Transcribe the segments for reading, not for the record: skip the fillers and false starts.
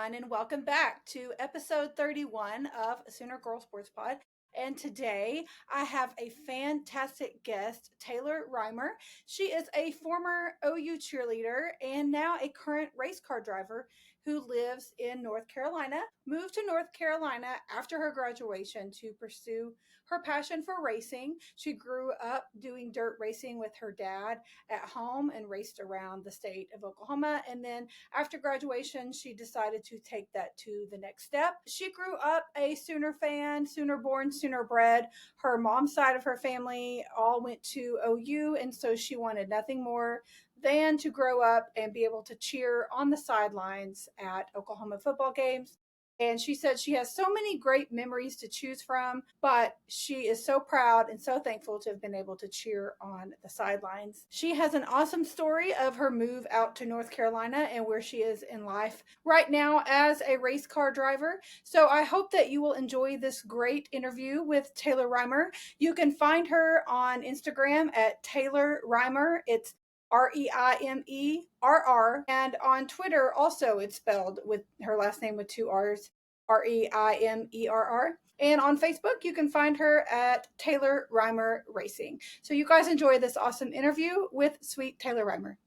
everyone, and welcome back to episode 31 of Sooner Girl Sports Pod. And today I have a fantastic guest, Taylor Reimer. She is a former OU cheerleader and now a current race car driver who lives in North Carolina. Moved to North Carolina after her graduation to pursue her passion for racing. She grew up doing dirt racing with her dad at home and raced around the state of Oklahoma. And then after graduation, she decided to take that to the next step. She grew up a Sooner fan, Sooner born, Sooner bred. Her mom's side of her family all went to OU, and so she wanted nothing more than to grow up and be able to cheer on the sidelines at Oklahoma football games. And she said she has so many great memories to choose from, but she is so proud and so thankful to have been able to cheer on the sidelines. She has an awesome story of her move out to North Carolina and where she is in life right now as a race car driver. So I hope that you will enjoy this great interview with Taylor Reimer. You can find her on Instagram at Taylor Reimer. It's Reimerr. And on Twitter, also, it's spelled with her last name with two R's, Reimerr. And on Facebook, you can find her at Taylor Reimer Racing. So you guys enjoy this awesome interview with sweet Taylor Reimer.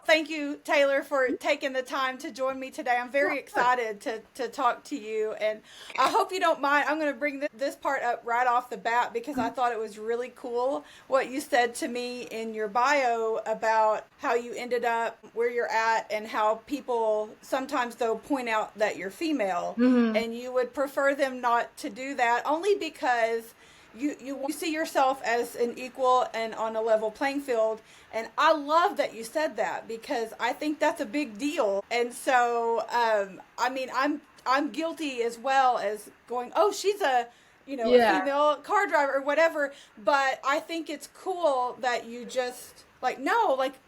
Thank you, Taylor, for taking the time to join me today. I'm very excited to talk to you, and I hope you don't mind. I'm going to bring this part up right off the bat because I thought it was really cool what you said to me in your bio about how you ended up where you're at and how people sometimes, though, point out that you're female, and you would prefer them not to do that only because you see yourself as an equal and on a level playing field. And I love that you said that because I think that's a big deal. And so, I'm guilty as well as going, oh, she's a female car driver or whatever. But I think it's cool that you just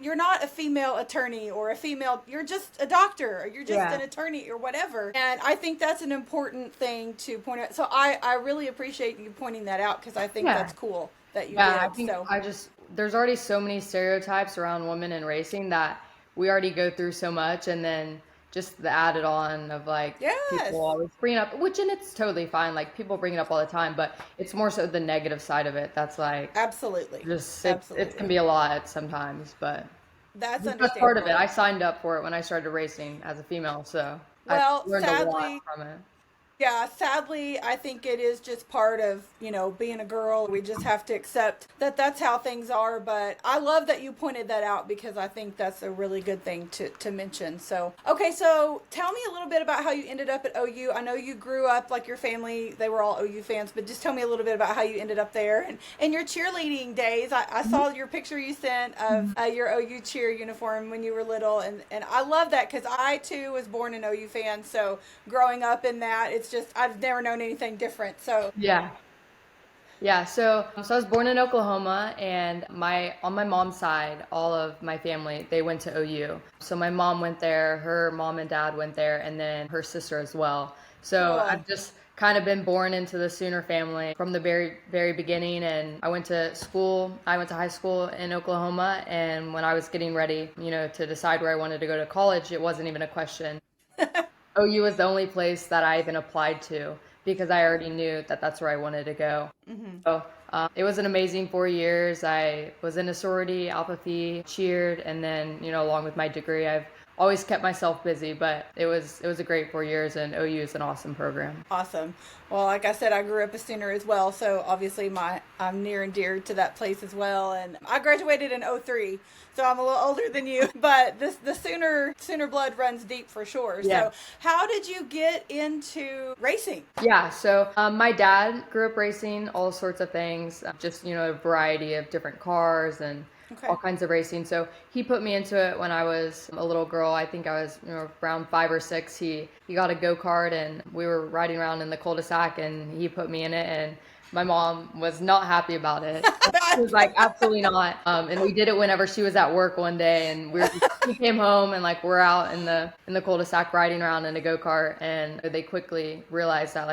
you're not a female attorney or a female, you're just a doctor or you're just an attorney or whatever. And I think that's an important thing to point out. So I really appreciate you pointing that out because I think that's cool that you did. I think there's already so many stereotypes around women in racing that we already go through so much, and then just the added on of people always bring it up, and it's totally fine. Like people bring it up all the time, but it's more so the negative side of it. That's absolutely it can be a lot sometimes, but that's part of it. I signed up for it when I started racing as a female, so I learned a lot from it. Yeah, sadly, I think it is just part of, being a girl. We just have to accept that that's how things are. But I love that you pointed that out because I think that's a really good thing to mention. So, okay, so tell me a little bit about how you ended up at OU. I know you grew up like your family, they were all OU fans, but just tell me a little bit about how you ended up there and your cheerleading days. I saw your picture you sent of your OU cheer uniform when you were little. And I love that because I, too, was born an OU fan. So growing up in that, it's just I've never known anything different. So so I was born in Oklahoma, and on my mom's side, all of my family, they went to OU. So my mom went there, her mom and dad went there, and then her sister as well. So I've just kind of been born into the Sooner family from the very, very beginning. And I went to high school in Oklahoma, and when I was getting ready, to decide where I wanted to go to college, it wasn't even a question. OU was the only place that I even applied to because I already knew that that's where I wanted to go. So it was an amazing 4 years. I was in a sorority, Alpha Phi, cheered, and then, along with my degree, I've always kept myself busy, but it was a great 4 years, and OU is an awesome program. Awesome. Well, like I said, I grew up a Sooner as well, so obviously I'm near and dear to that place as well. And I graduated in 2003, so I'm a little older than you, but the Sooner blood runs deep for sure. Yeah. So how did you get into racing? Yeah, so my dad grew up racing all sorts of things, just, a variety of different cars and all kinds of racing. So he put me into it when I was a little girl. I think I was around 5 or 6. He got a go-kart, and we were riding around in the cul-de-sac, and he put me in it, and my mom was not happy about it. She was like, absolutely not. And we did it whenever she was at work one day, and we came home, and we're out in the cul-de-sac riding around in a go-kart, and they quickly realized that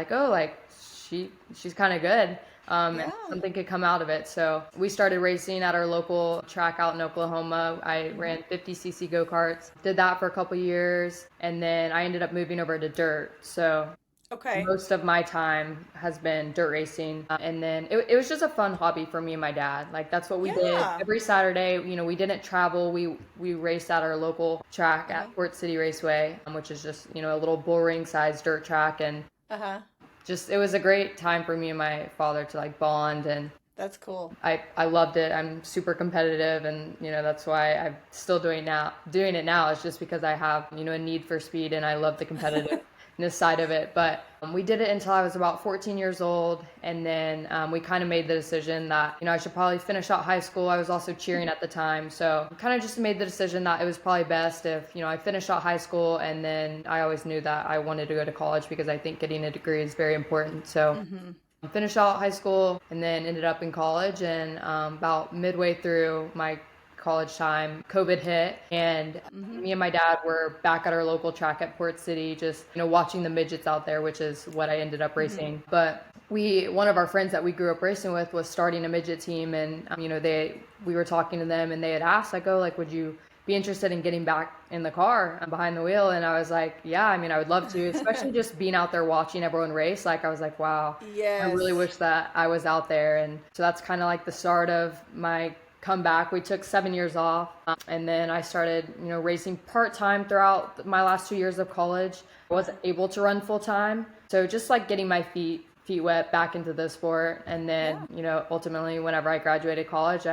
she's kind of good. and Yeah. something could come out of it. So we started racing at our local track out in Oklahoma. I ran 50cc go-karts, did that for a couple years, and then I ended up moving over to dirt. So Okay. most of my time has been dirt racing. And then it was just a fun hobby for me and my dad. Like that's what we did Yeah. every Saturday. We didn't travel. We raced at our local track Uh-huh. at Port City Raceway, which is just, a little bullring sized dirt track. And Uh-huh. just, it was a great time for me and my father to like bond. And That's cool. I loved it. I'm super competitive, and that's why I'm still doing it now is just because I have, a need for speed, and I love the competitiveness side of it. But we did it until I was about 14 years old, and then we kind of made the decision that, I should probably finish out high school. I was also cheering at the time, so kind of just made the decision that it was probably best if, I finished out high school, and then I always knew that I wanted to go to college because I think getting a degree is very important. So Mm-hmm. finished out high school and then ended up in college. And about midway through my college time, COVID hit, and Mm-hmm. me and my dad were back at our local track at Port City, just watching the midgets out there, which is what I ended up Mm-hmm. racing. But one of our friends that we grew up racing with was starting a midget team, and we were talking to them, and they had asked like, oh, like, would you be interested in getting back in the car behind the wheel? And I was like, yeah, I mean, I would love to, especially just being out there watching everyone race. Like, I was like, wow, I really Yes. wish that I was out there. And so that's kind of like the start of my comeback. We took 7 years off, and then I started, racing part-time throughout my last 2 years of college. I wasn't able to run full-time. So just like getting my feet wet back into the sport. And Yeah. then, ultimately, whenever I graduated college,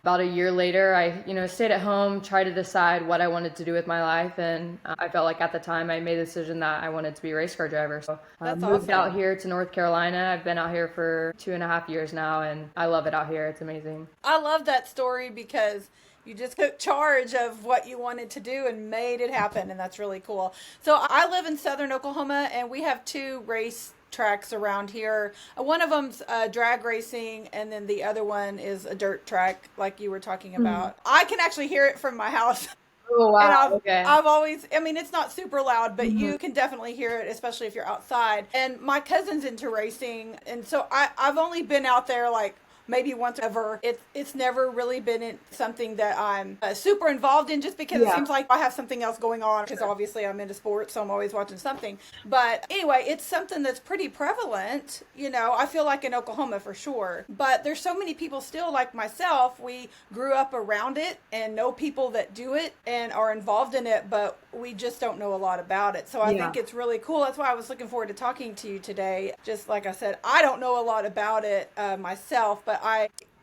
about a year later, I stayed at home, tried to decide what I wanted to do with my life, and I felt like at the time I made the decision that I wanted to be a race car driver. So That's moved out awesome. here to North Carolina. I've been out here for 2.5 years now, and I love it out here. It's amazing. I love that story because you just took charge of what you wanted to do and made it happen, and that's really cool. So I live in southern Oklahoma, and we have two race tracks around here. One of them's drag racing, and then the other one is a dirt track, like you were talking Mhm. about. I can actually hear it from my house. Oh And wow. I've Okay. I've always, I mean, it's not super loud, but Mhm. you can definitely hear it, especially if you're outside. And my cousin's into racing, and so I've only been out there like maybe once ever. It's never really been something that I'm super involved in, just because it Yeah. seems like I have something else going on. Because Sure. obviously I'm into sports, so I'm always watching something. But anyway, it's something that's pretty prevalent. I feel like in Oklahoma for sure. But there's so many people still like myself. We grew up around it and know people that do it and are involved in it, but we just don't know a lot about it. So I Yeah. think it's really cool. That's why I was looking forward to talking to you today. Just like I said, I don't know a lot about it myself, but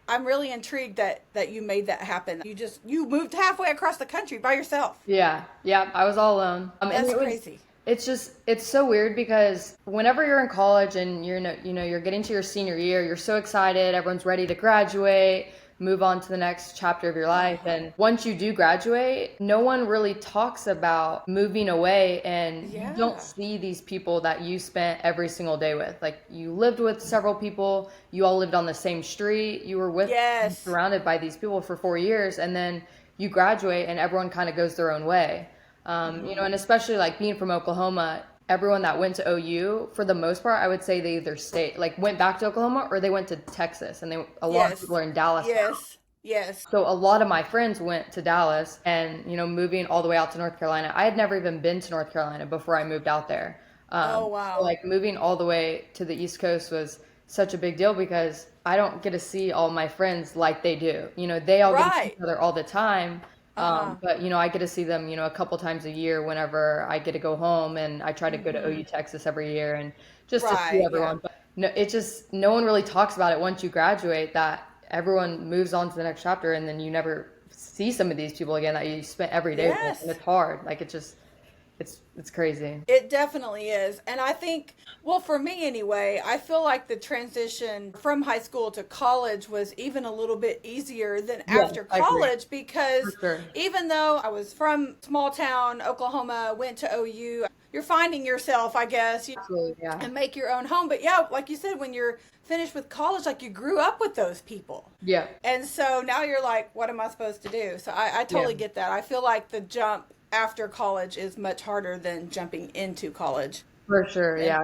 I'm really intrigued that you made that happen. You moved halfway across the country by yourself. Yeah, yeah, I was all alone. And That's crazy. it's so weird because whenever you're in college and you're getting to your senior year, you're so excited, everyone's ready to graduate, move on to the next chapter of your life. Uh-huh. And once you do graduate, no one really talks about moving away, and you don't Yeah. see these people that you spent every single day with. Like, you lived with several people, you all lived on the same street, you were Yes. surrounded by these people for 4 years, and then you graduate and everyone kind of goes their own way. And especially like being from Oklahoma, everyone that went to OU, for the most part, I would say they either stayed, like went back to Oklahoma, or they went to Texas, and a lot of people Yes. are in Dallas now. Yes. Yes. So a lot of my friends went to Dallas, and moving all the way out to North Carolina. I had never even been to North Carolina before I moved out there. Oh So wow. like moving all the way to the East Coast was such a big deal because I don't get to see all my friends like they do. They all get to see Right. each other all the time. Uh-huh. But I get to see them, a couple times a year whenever I get to go home, and I try to go to Mm-hmm. OU, Texas every year, and just to see Right. Yeah. everyone. But no, it just no one really talks about it once you graduate, that everyone moves on to the next chapter, and then you never see some of these people again that you spent every day with, and Yes. it's hard. Like, it's crazy. It definitely is. And I think, well, for me anyway, I feel like the transition from high school to college was even a little bit easier than Yeah, after I agree college, for because sure. even though I was from small town Oklahoma, went to OU, you're finding yourself, I guess, Absolutely, yeah, and make your own home. But yeah, like you said, when you're finished with college, like you grew up with those people. yeah, And so now you're like, what am I supposed to do? So I yeah, totally get that. I feel like the jump after college is much harder than jumping into college. for sure, And yeah.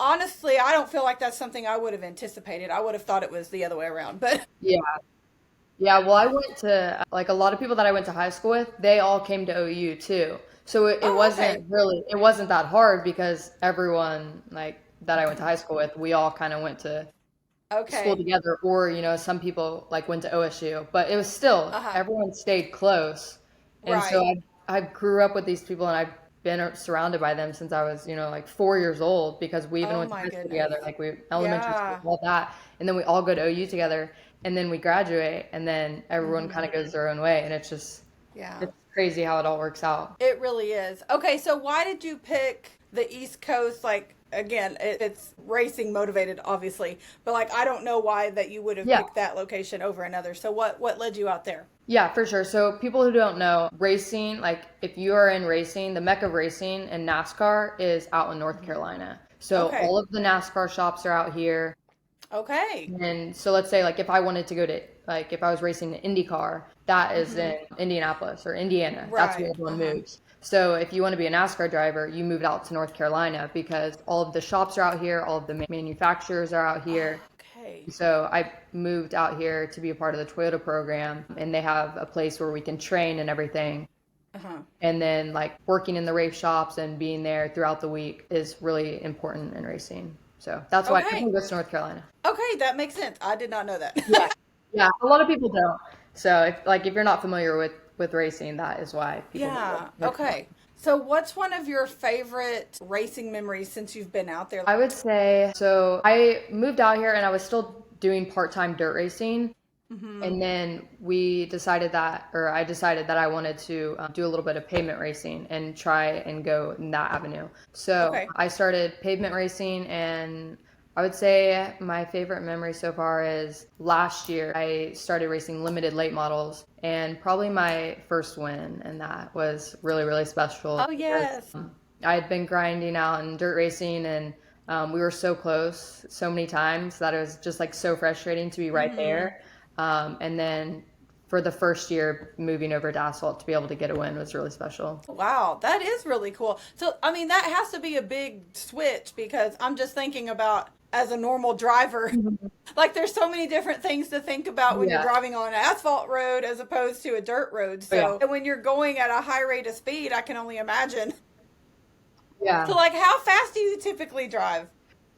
honestly, I don't feel like that's something I would have anticipated. I would have thought it was the other way around. But Yeah. Yeah, well, I went to like a lot of people that I went to high school with, they all came to OU too. So it oh, okay. it wasn't that hard because everyone like that I went to high school with, we all kind of went to school Okay. together, or some people like went to OSU, but it was still Uh-huh. everyone stayed close. And so Right. I grew up with these people and I've been surrounded by them since I was, like 4 years old because we even Oh went to my high school goodness. together, like we elementary school, Yeah. all that. And then we all go to OU together and then we graduate and then everyone kind Hmm. of goes their own way and Yeah. it's crazy how it all works out. It really is. Okay, so why did you pick the East Coast? Like, again, it's racing motivated, obviously, but like, I don't know why that you would have Yeah. picked that location over another. So what led you out there? Yeah, for sure. So people who don't know, racing, like if you are in racing, the mecca of racing and NASCAR is out in North Carolina. So Okay. all of the NASCAR shops are out here. Okay. And so let's say like if I wanted to go to like if I was racing an IndyCar, that is Hmm. in Indianapolis or Indiana. That's where Right. everyone Uh-huh. moves. So if you want to be a NASCAR driver, you moved out to North Carolina because all of the shops are out here, all of the manufacturers are out here. Okay. So I moved out here to be a part of the Toyota program, and they have a place where we can train and everything. Uh-huh. And then like working in the race shops and being there throughout the week is really important in racing. So that's why Okay. everyone goes to North Carolina. Okay, that makes sense. I did not know that. Yeah. Yeah, a lot of people don't. So if you're not familiar with racing, that is why people go to Yeah. North Carolina. Okay. So what's one of your favorite racing memories since you've been out there? I would say so I moved out here and I was still doing part-time dirt racing. Hmm. And then I decided that I wanted to do a little bit of pavement racing and try and go in that avenue. So Okay. I started pavement racing, and I would say my favorite memory so far is last year I started racing limited late models, and probably my first win, and that was really, really special Oh because yes. I had been grinding out in dirt racing and we were so close so many times that it was just like so frustrating to be right Hmm. there. And then for the first year moving over to asphalt to be able to get a win was really special. Wow, that is really cool. So, I mean, that has to be a big switch because I'm just thinking about as a normal driver, Mhm. like there's so many different things to think about when you're Yeah. driving on an asphalt road as opposed to a dirt road. Oh, yeah. So, and when you're going at a high rate of speed, I can only imagine. So, Yeah. like, how fast do you typically drive?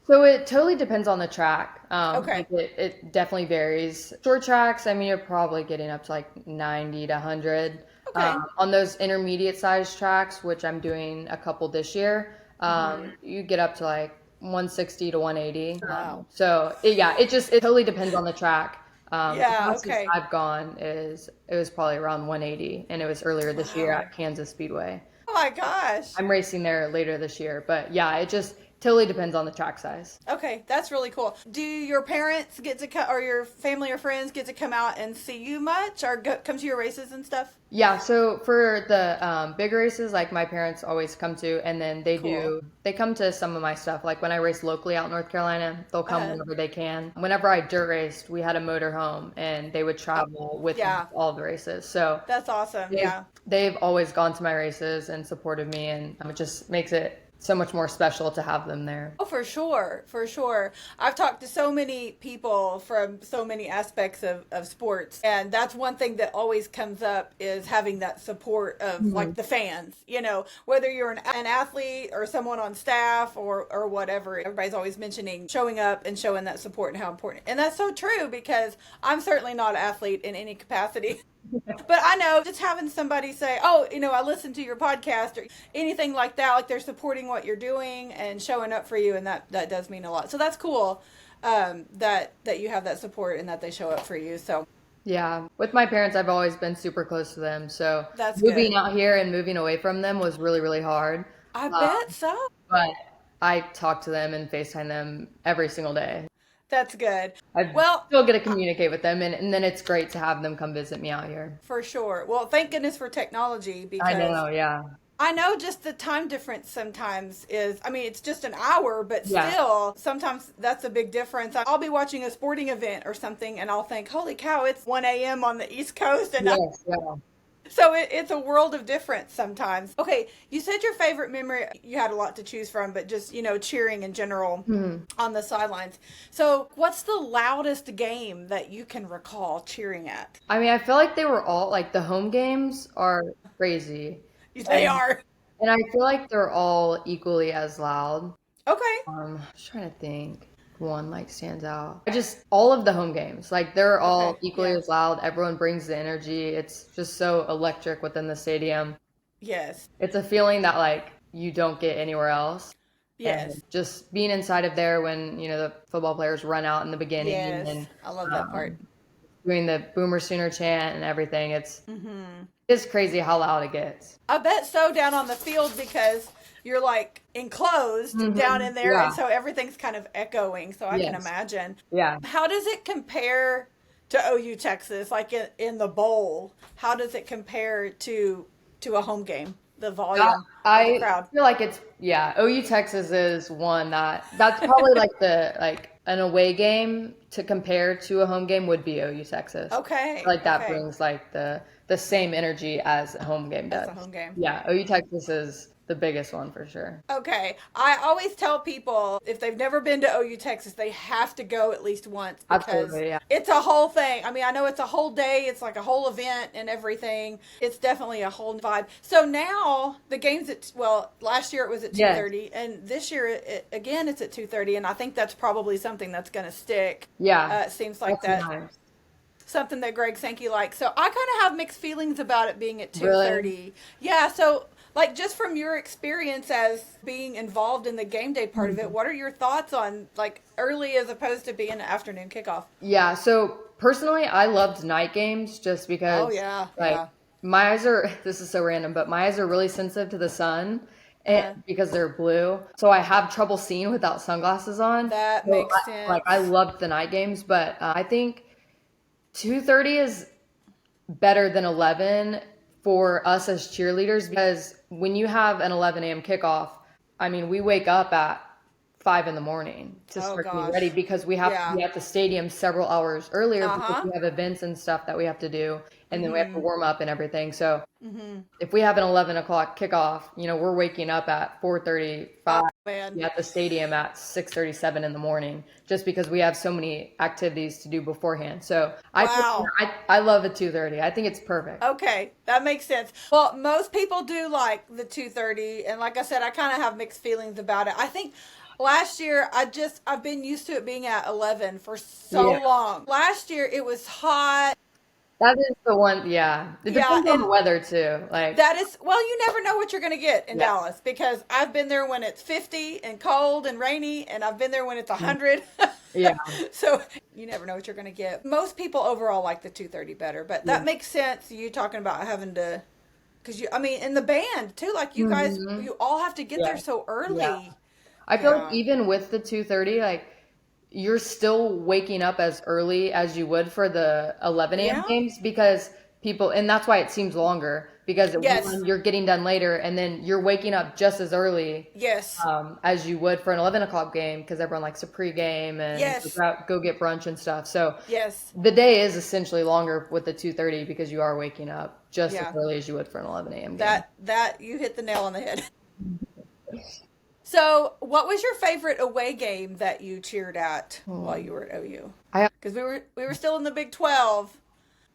So it totally depends on the track. Okay. Like it definitely varies. Short tracks, I mean, you're probably getting up to like 90 to 100. Okay. On those intermediate sized tracks, which I'm doing a couple this year, Hmm. you get up to like 160 to 180. Wow. Yeah, it totally depends on the track. The Yeah. fastest Okay. I've gone it was probably around 180, and it was earlier this year Wow. at Kansas Speedway. Oh my gosh. I'm racing there later this year, but yeah, it just totally depends on the track size. Okay, that's really cool. Do your parents get to come, or your family or friends get to come out and see you much, or come to your races and stuff? Yeah, so for the big races, like my parents always come to, and then Cool. they come to some of my stuff. Like when I race locally out in North Carolina, they'll come Uh, whenever they can. Whenever I dirt raced, we had a motor home, and they would oh, travel with me yeah, to all of the races. So that's awesome. they've, Yeah. they've always gone to my races and supported me, and it just makes it so much more special to have them there. Oh, for sure, for sure. I've talked to so many people from so many aspects of sports, and that's one thing that always comes up is having that support of Mhm. like the fans. Whether you're an athlete or someone on staff or whatever, everybody's always mentioning showing up and showing that support and how important. And that's so true because I'm certainly not an athlete in any capacity. But I know just having somebody say, "Oh, I listened to your podcast," or anything like that, like they're supporting what you're doing and showing up for you, and that does mean a lot. So that's cool, that you have that support and that they show up for you. So Yeah, with my parents, I've always been super close to them. So that's moving good. out here and moving away from them was really, really hard. I Uh, bet so. but I talk to them and FaceTime them every single day. That's good. I Well, still get to communicate with them, and then it's great to have them come visit me out here. for sure. Well, thank goodness for technology I because know, yeah. I know just the time difference sometimes is, I mean, it's just an hour, but Yeah. still, sometimes that's a big difference. I'll be watching a sporting event or something, and I'll think, holy cow, it's 1 a.m. on the East Coast, and Yes, yeah. So it's a world of difference sometimes. Okay, you said your favorite memory, you had a lot to choose from, but just, cheering in general Mhm. on the sidelines. So, what's the loudest game that you can recall cheering at? I mean, I feel like they were all like the home games are crazy. They And are. and I feel like they're all equally as loud. Okay. I'm just trying to think. One like stands out. I just all of the home games, like they're all Okay. equally Yeah. as loud. Everyone brings the energy. It's just so electric within the stadium. Yes. It's a feeling that like you don't get anywhere else. And Yes. just being inside of there when, the football players run out in the beginning Yes. and I love that part. um, doing the Boomer Sooner chant and everything, Hmm. it's crazy how loud it gets. I bet so down on the field because you're like enclosed down in there, and Yeah. so everything's kind of echoing. So I can Yes. imagine. Yeah. How does it compare to OU Texas? Like in the bowl, how does it compare to a home game? The I volume of the I crowd. feel like it's yeah, OU Texas is one that's probably like the like an away game to compare to a home game would be OU Texas. I feel Okay, like that okay. brings like the same energy as a home game As a does. home game. Yeah, OU Texas is the biggest one for sure. Okay. I always tell people if they've never been to OU Texas, they have to go at least once because Absolutely, yeah. it's a whole thing. I mean, I know it's a whole day, it's like a whole event and everything. It's definitely a whole vibe. So now the game's last year it was at Yes. 2:30 and this year again it's at 2:30 and I think that's probably something that's going to stick. Yeah. It seems like That's that nice. something that Greg Sankey likes. So I kind of have mixed feelings about it being at Really? 2:30. Yeah, so like just from your experience as being involved in the game day part of it, what are your thoughts on like early as opposed to being an afternoon kickoff? Yeah, so personally, I loved night games just Oh because, yeah, like, yeah. my eyes are, this is so random, but my eyes are really sensitive to the sun and Uh, because they're blue. So I have trouble seeing without sunglasses on. that So makes I sense. loved the night games, but I think 2:30 is better than 11 for us as cheerleaders because when you have an 11 a.m. kickoff, I mean, we wake up at 5 in the morning to Oh start getting ready gosh. because we have to Yeah. be at the stadium several hours earlier because Uh-huh. we have events and stuff that we have to do, and then we have to Mhm. warm up and everything. So Mhm. if we have an 11 o'clock kickoff, we're waking up at Oh 4:35 man. at the stadium at 6:37 in the morning just because we have so many activities to do beforehand. So Wow. I love a 2:30. I think it's perfect. Okay, that makes sense. Well, most people do like the 2:30 and like I said I kind of have mixed feelings about it. I think last year I've been used to it being at 11 for so Yeah. long. Last year it was hot. That is the one, yeah. It Yeah, depends on the and weather too. Like, that is, well, you never know what you're going to get in yeah. Dallas because I've been there when it's 50 and cold and rainy, and I've been there when it's 100. Yeah. So you never know what you're going to get. Most people overall like the 2:30 better, but Yeah. that makes sense. You talking about having to, because I mean, in the band too, like you guys, Hmm. you all have to get Yeah. there so Yeah. early. I feel like Yeah. even with the 2:30, like you're still waking up as early as you would for the 11 a.m. Yeah. games because people, and that's why it seems longer because Yes. one, you're getting done later and then you're waking up just as early Yes. as you would for an 11 o'clock game because everyone likes to pregame and Yes. go get brunch and stuff. So Yes. the day is essentially longer with the 2:30 because you are waking up just as Yeah. early as you would for an 11 a.m. game. That you hit the nail on the head. So, what was your favorite away game that you cheered at while Hmm. you were at OU? I Because we were still in the Big 12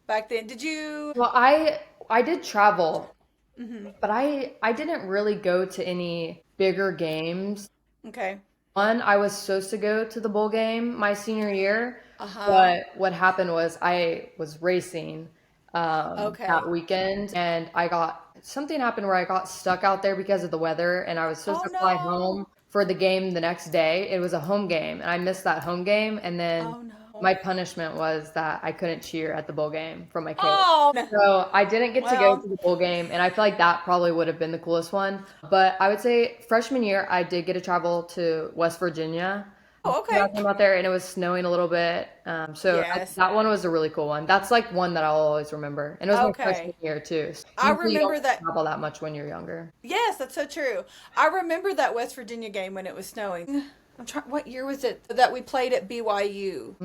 back then. Did you? well, I did travel, Hmm. but I didn't really go to any bigger games. Okay. One, I was supposed to go to the bowl game my senior year, Uh huh. but what happened was I was racing that Okay. weekend, and I got something happened where I got stuck out there because of the weather, and I was supposed Oh to fly no. home for the game the next day. It was a home game, and I missed that home game, and then Oh no. my punishment was that I couldn't cheer at the bowl game from my kid. Oh. No. So I didn't get to go Well. to the bowl game, and I feel like that probably would have been the coolest one. But I would say freshman year, I did get to travel to West Virginia. Oh, I okay. came out there, and it was snowing a little bit. Yes. That one was a really cool one. That's like one that I'll always remember. And it was my freshman Okay. year too. So I usually you don't remember that. travel that much when you're younger. Yes, that's so true. I remember that West Virginia game when it was snowing. I'm trying. What year was it that we played at BYU?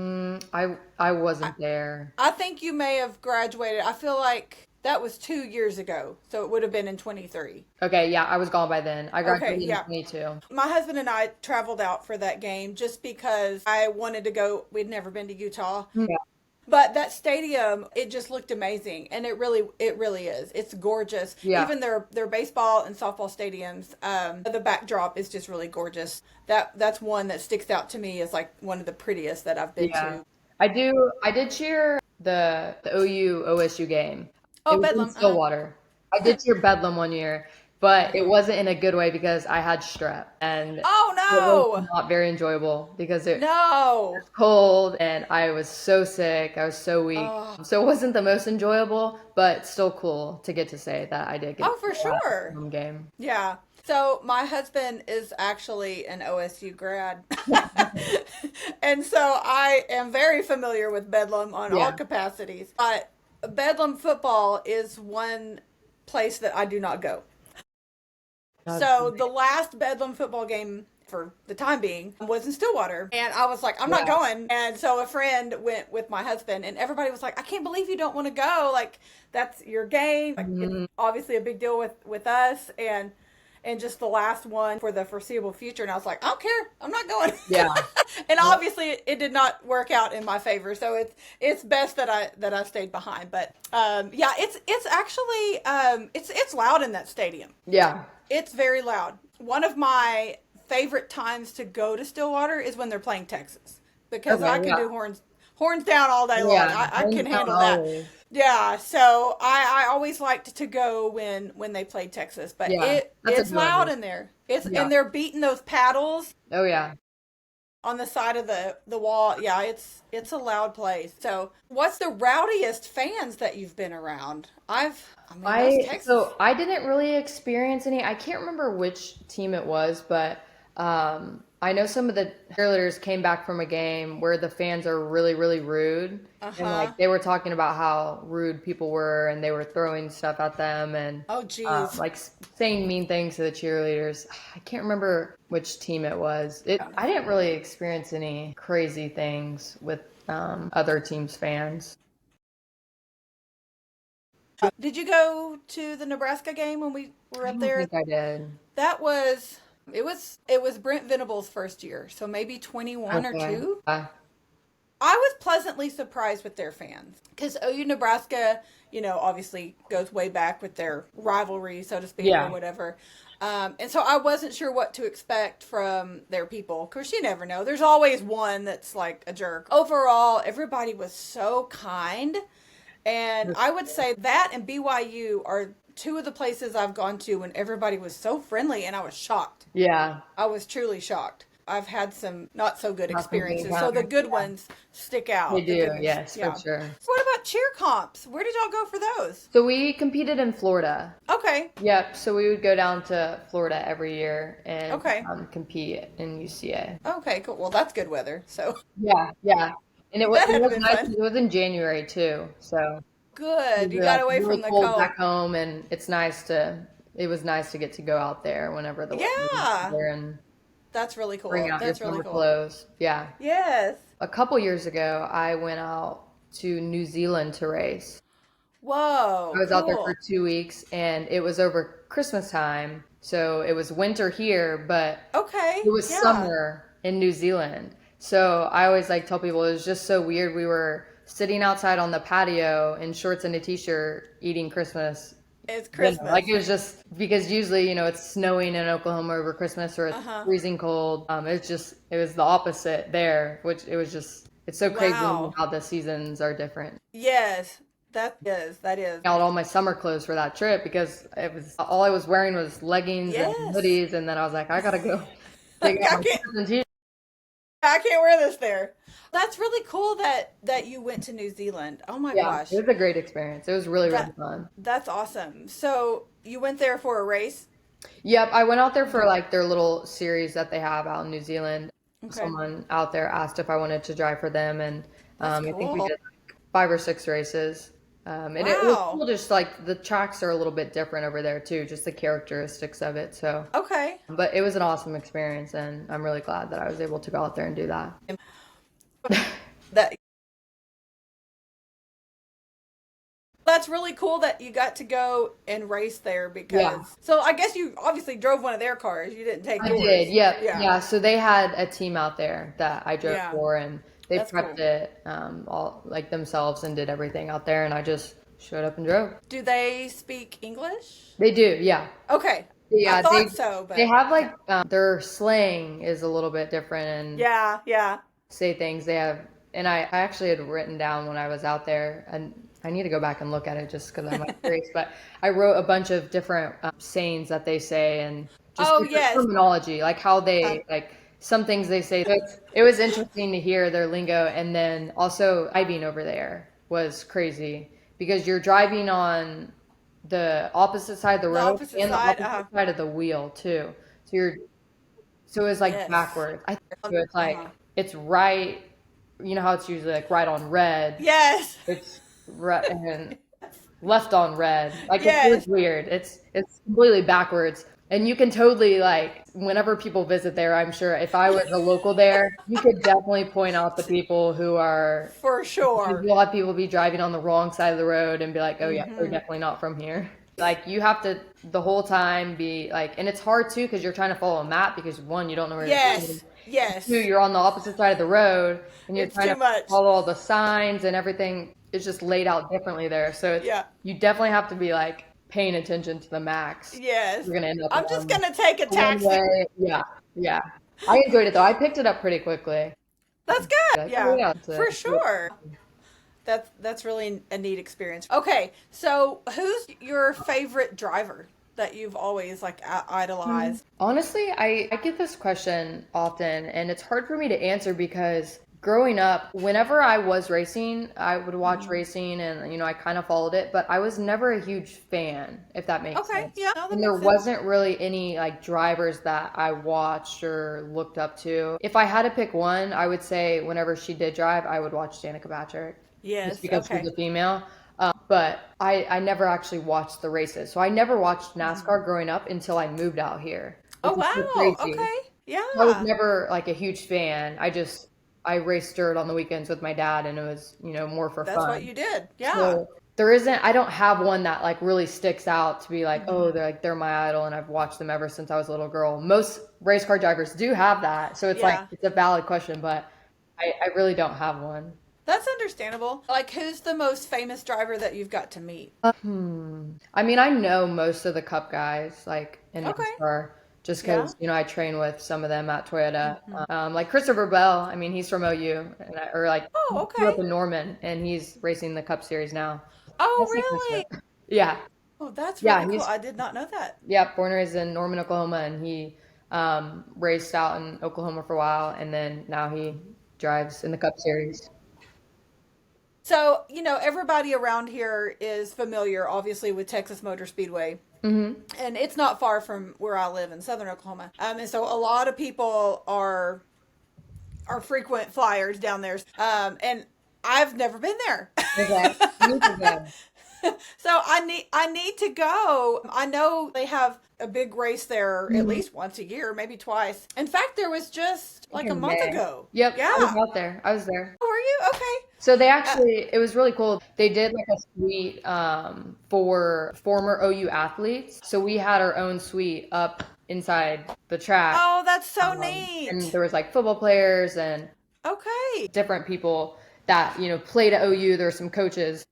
I wasn't there. I think you may have graduated. I feel like That was 2 years ago, so it would have been in 23. Okay, yeah, I was gone by then. I Okay, graduated in yeah. 22. My husband and I traveled out for that game just because I wanted to go. We'd never been to Utah. Yeah. But that stadium, it just looked amazing, and it really is. It's gorgeous. Yeah. Even their baseball and softball stadiums, the backdrop is just really gorgeous. That's one that sticks out to me as like one of the prettiest that I've been Yeah. to. I did cheer the OU OSU game. It Oh, was in Bedlam. Stillwater. I did cheer Bedlam one year, but it Uh-huh. wasn't in a good way because I had strep and it was Oh not very enjoyable because no, it no. was cold and I was so sick. I was so weak. Oh, So it wasn't the most enjoyable, but still cool to get to say that I did get to oh, for go out to sure. home game. Yeah. So my husband is actually an OSU grad. And so I am very familiar with Bedlam on all Yeah. capacities. But Bedlam football is one place that I do not go. Uh, So the last Bedlam football game for the time being was in Stillwater. And I was like, I'm not yeah. going. And so a friend went with my husband and everybody was like, I can't believe you don't want to go. Like that's your game. Like it's Mhm. obviously a big deal with us and just the last one for the foreseeable future. And I was like, I don't care. I'm not going. Yeah. And obviously it did not work out in my favor. So it's best that I stayed behind. But yeah, it's actually it's loud in that stadium. Yeah. It's very loud. One of my favorite times to go to Stillwater is when they're playing Texas because I Okay, can yeah. do horns down all day long. Yeah. I can Hometown handle that. always. Yeah, so I always liked to go when they played Texas, but Yeah. That's a it's good loud one. in there. It's Yeah. and they're beating those paddles Oh yeah. on the side of the wall. Yeah, it's a loud place. So, what's the rowdiest fans that you've been around? I mean, those Texas. I didn't really experience any. I can't remember which team it was, but I know some of the cheerleaders came back from a game where the fans are really, really rude. And Uh-huh. like they were talking about how rude people were and they were throwing stuff at them and Oh, geez. like saying mean things to the cheerleaders. I can't remember which team it was. I didn't really experience any crazy things with other teams' fans. Did you go to the Nebraska game when we were I up don't there? think I did. That was it was Brent Venable's first year, so maybe 21 or Okay. 2. I was pleasantly surprised with their fans because OU Nebraska, obviously goes way back with their rivalry, so to speak, or Yeah. whatever. And so I wasn't sure what to expect from their people. Of course, you never know. There's always one that's like a jerk. Overall, everybody was so kind. And I would say that and BYU are two of the places I've gone to when everybody was so friendly, and I was shocked. Yeah. I was truly shocked. I've had some not so good Not some good experiences, so the encounters. good Yeah. ones stick They out. The do. good ones, Yes, for yeah. sure. So what about cheer comps? Where did y'all go for those? So we competed in Florida. Okay, Yep. So we would go down to Florida every year and okay, compete in UCA. okay, cool. Well, that's good weather, so Yeah, yeah. And that it had to was been nice. fun. It was in January too. So it Good, was you got away really from the cold cold. back home and it was nice to get to go out there whenever the weather was Yeah, there and that's really bring cool. out your That's really summer cool. clothes. Yeah. Yes. A couple years ago, I went out to New Zealand to race. I Whoa, was out there for cool. 2 weeks and it was over Christmas time. So it was winter here, but Okay, it was yeah. summer in New Zealand. So I always like tell people it was just so weird. We were sitting outside on the patio in shorts and a t-shirt eating Christmas It's dinner. Like Christmas. it was just because usually, it's snowing in Oklahoma over Christmas or Uh it's huh. freezing cold. It was the opposite there, which it's so crazy Wow. how the seasons are different. Yes, that is. That is. Out all my summer clothes for that trip because it was all I was wearing was leggings and Yes. hoodies, and then I was like, I gotta go take Like, out I my can't. shorts and t-shirt. I can't wear this there. That's really cool that you went to New Zealand. Oh my Yeah, it gosh. was a great experience. It was really, really That fun. that's awesome. So you went there for a race? Yep, I went out there for like their little series that they have out in New Zealand. Okay. Someone out there asked if I wanted to drive for them, and That's I think we cool. did like 5 or 6 races. And it was Wow. cool, just like the tracks are a little bit different over there too, just the characteristics of it. So, Okay. but it was an awesome experience, and I'm really glad that I was able to go out there and do that. That That's really cool that you got to go and race there Yeah, because. So I guess you obviously drove one of their cars. You didn't take I did. yours. Yep. Yeah. Yeah. So they had a team out there that I drove Yeah. for, and they That's prepped cool. it all like themselves and did everything out there, and I just showed up and drove. Do they speak English? They do. Yeah. Okay. I Yeah. thought so, They but have yeah. like their slang is a little bit different and Yeah. Yeah. say things they have. And I actually had written down when I was out there, and I need to go back and look at it just because I'm like curious. But I wrote a bunch of different sayings that they say and just Oh, different yes. terminology, like how Uh, they like some things they say. So it was interesting to hear their lingo, and then also driving over there was crazy because you're driving on the opposite side of the the road opposite and the side. opposite side of the wheel too. So you're so it was like Yes. backwards. I think so it's like Uh-huh. it's right. You know how it's usually like right on red. Yes. It's right and left on red. Like it was Yes. weird. It's completely backwards. And you can totally like whenever people visit there, I'm sure if I was a local there, you could definitely point out the people who are For a sure. lot of people be driving on the wrong side of the road and be like, oh yeah, they're Hmm. definitely not from here. Like you have to the whole time be like, and it's hard too because you're trying to follow a map because one, you don't know where you're going. Yes. Two, Yes. you're on the opposite side of the road and you're It's trying too to much. follow all the signs and everything is just laid out differently there. So it's Yeah. you definitely have to be like paying attention to the max. Yes. You're gonna end up I'm just on gonna take a a one taxi. way. Yeah, yeah. I enjoyed it though. I picked it up pretty quickly. That's good. Like, oh Yeah. yeah, For sure. That's really a neat experience. Okay, so who's your favorite driver that you've always like idolized? honestly, I get this question often, and it's hard for me to answer because growing up, whenever I was racing, I would watch Hmm. racing and, I kind of followed it, but I was never a huge fan, if that makes Okay, sense. yeah, no, that And there makes sense. wasn't really any like drivers that I watched or looked up to. If I had to pick one, I would say whenever she did drive, I would watch Danica Patrick just Yes. because she's Okay. a female. But I never actually watched the races. So I never watched Hmm. NASCAR growing up until I moved out here, Oh which is so wow. crazy. Okay. I was Yeah. never like a huge fan. I raced dirt on the weekends with my dad and it was, more for That's what fun. you did. Yeah. So I don't have one that like really sticks out to be like, oh, they're my idol and I've watched them ever since I was a little girl. Most race car drivers do have that. So it's like Yeah. it's a valid question, but I really don't have one. That's understandable. Like, who's the most famous driver that you've got to meet? I mean, I know most of the Cup guys, like in Okay. NASCAR, just Yeah. because, I train with some of them at Toyota. Hmm. Like Christopher Bell, I mean, he's from OU, or like Oh, he grew up okay. in Norman, and he's racing the Cup Series now. Oh, I say really? Christopher. Yeah, Oh, that's yeah, really cool. he's I did not know that. born and raised in Norman, Oklahoma, and he raced out in Oklahoma for a while, and then now he drives in the Cup Series. So, everybody around here is familiar, obviously, with Texas Motor Speedway. Hmm. And it's not far from where I live in southern Oklahoma. And so a lot of people are frequent flyers down there. And I've never been there. Okay, you need to go. So I need to go. I know they have a big race there at Mhm. least once a year, maybe twice. In fact, there was just like a In month May. ago. Yep, I was Yeah. out there. I was there. Oh, are you? Okay. So Uh, it was really cool. They did like a suite for former OU athletes. So we had our own suite up inside the track. oh, that's so And neat. there was like football players and Okay. different people that, played at OU. There were some coaches.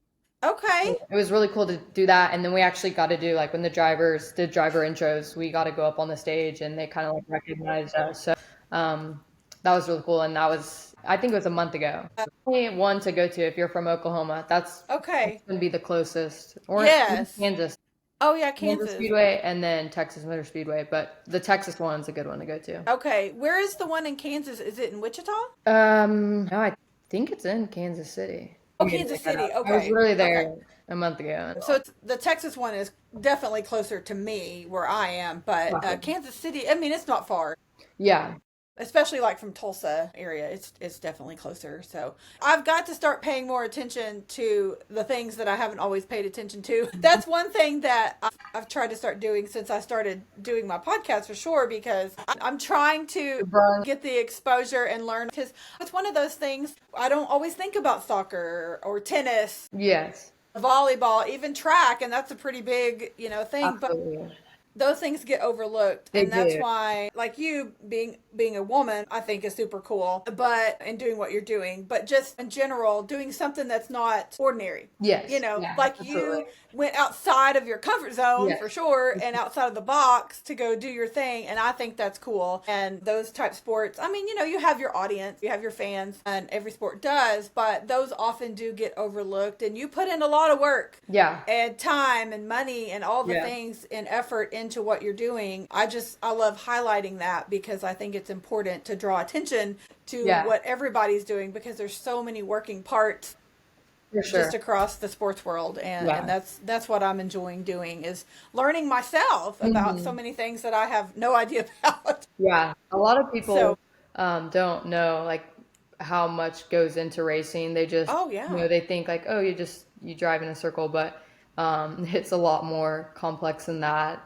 Okay. It was really cool to do that. And then we actually got to do like when the drivers did driver intros, we got to go up on the stage and they kind of like recognized us. So that was really cool. And I think it was a month ago. Only one to go to if you're from Oklahoma. That's Okay. going to be the closest. Or even Yes. Kansas. Oh, yeah, Kansas Kansas. Speedway and then Texas Motor Speedway. But the Texas one's a good one to go to. Okay. Where is the one in Kansas? Is it in Wichita? No, I think it's in Kansas City. Oh, I'm gonna Kansas check that City. out. I was Okay. literally Okay. there a month ago. So the Texas one is definitely closer to me where I am, but Kansas City, I mean, it's not far, Yeah. especially like from Tulsa area. It's definitely closer. So I've got to start paying more attention to the things that I haven't always paid attention to. That's one thing that I've tried to start doing since I started doing my podcast for sure, because I'm trying to Burn. get the exposure and learn, because it's one of those things I don't always think about soccer or tennis. Yes. volleyball, even track, and that's a pretty big, thing. But Absolutely. those things get overlooked, They and that's do. why, like, you being a woman, I think is super cool, but and doing what you're doing, but just in general doing something that's not ordinary, Yes. Yeah, like absolutely. you went outside of your comfort zone for Yes. sure and outside of the box to go do your thing, and I think that's cool. And those type sports, I mean, you have your audience, you have your fans, and every sport does, but those often do get overlooked, and you put in a lot of work Yeah. and time and money and all the Yeah. things and effort into what you're doing. I love highlighting that because I think it's important to draw attention to Yeah, what everybody's doing, because there's so many working parts for just sure. across the sports world, and Yeah. that's what I'm enjoying doing, is learning myself about so Hmm. many things that I have no idea about. Yeah. A lot of So, people don't know like how much goes into racing. They just, oh yeah. they think like, oh, you drive in a circle, but it's a lot more complex than that.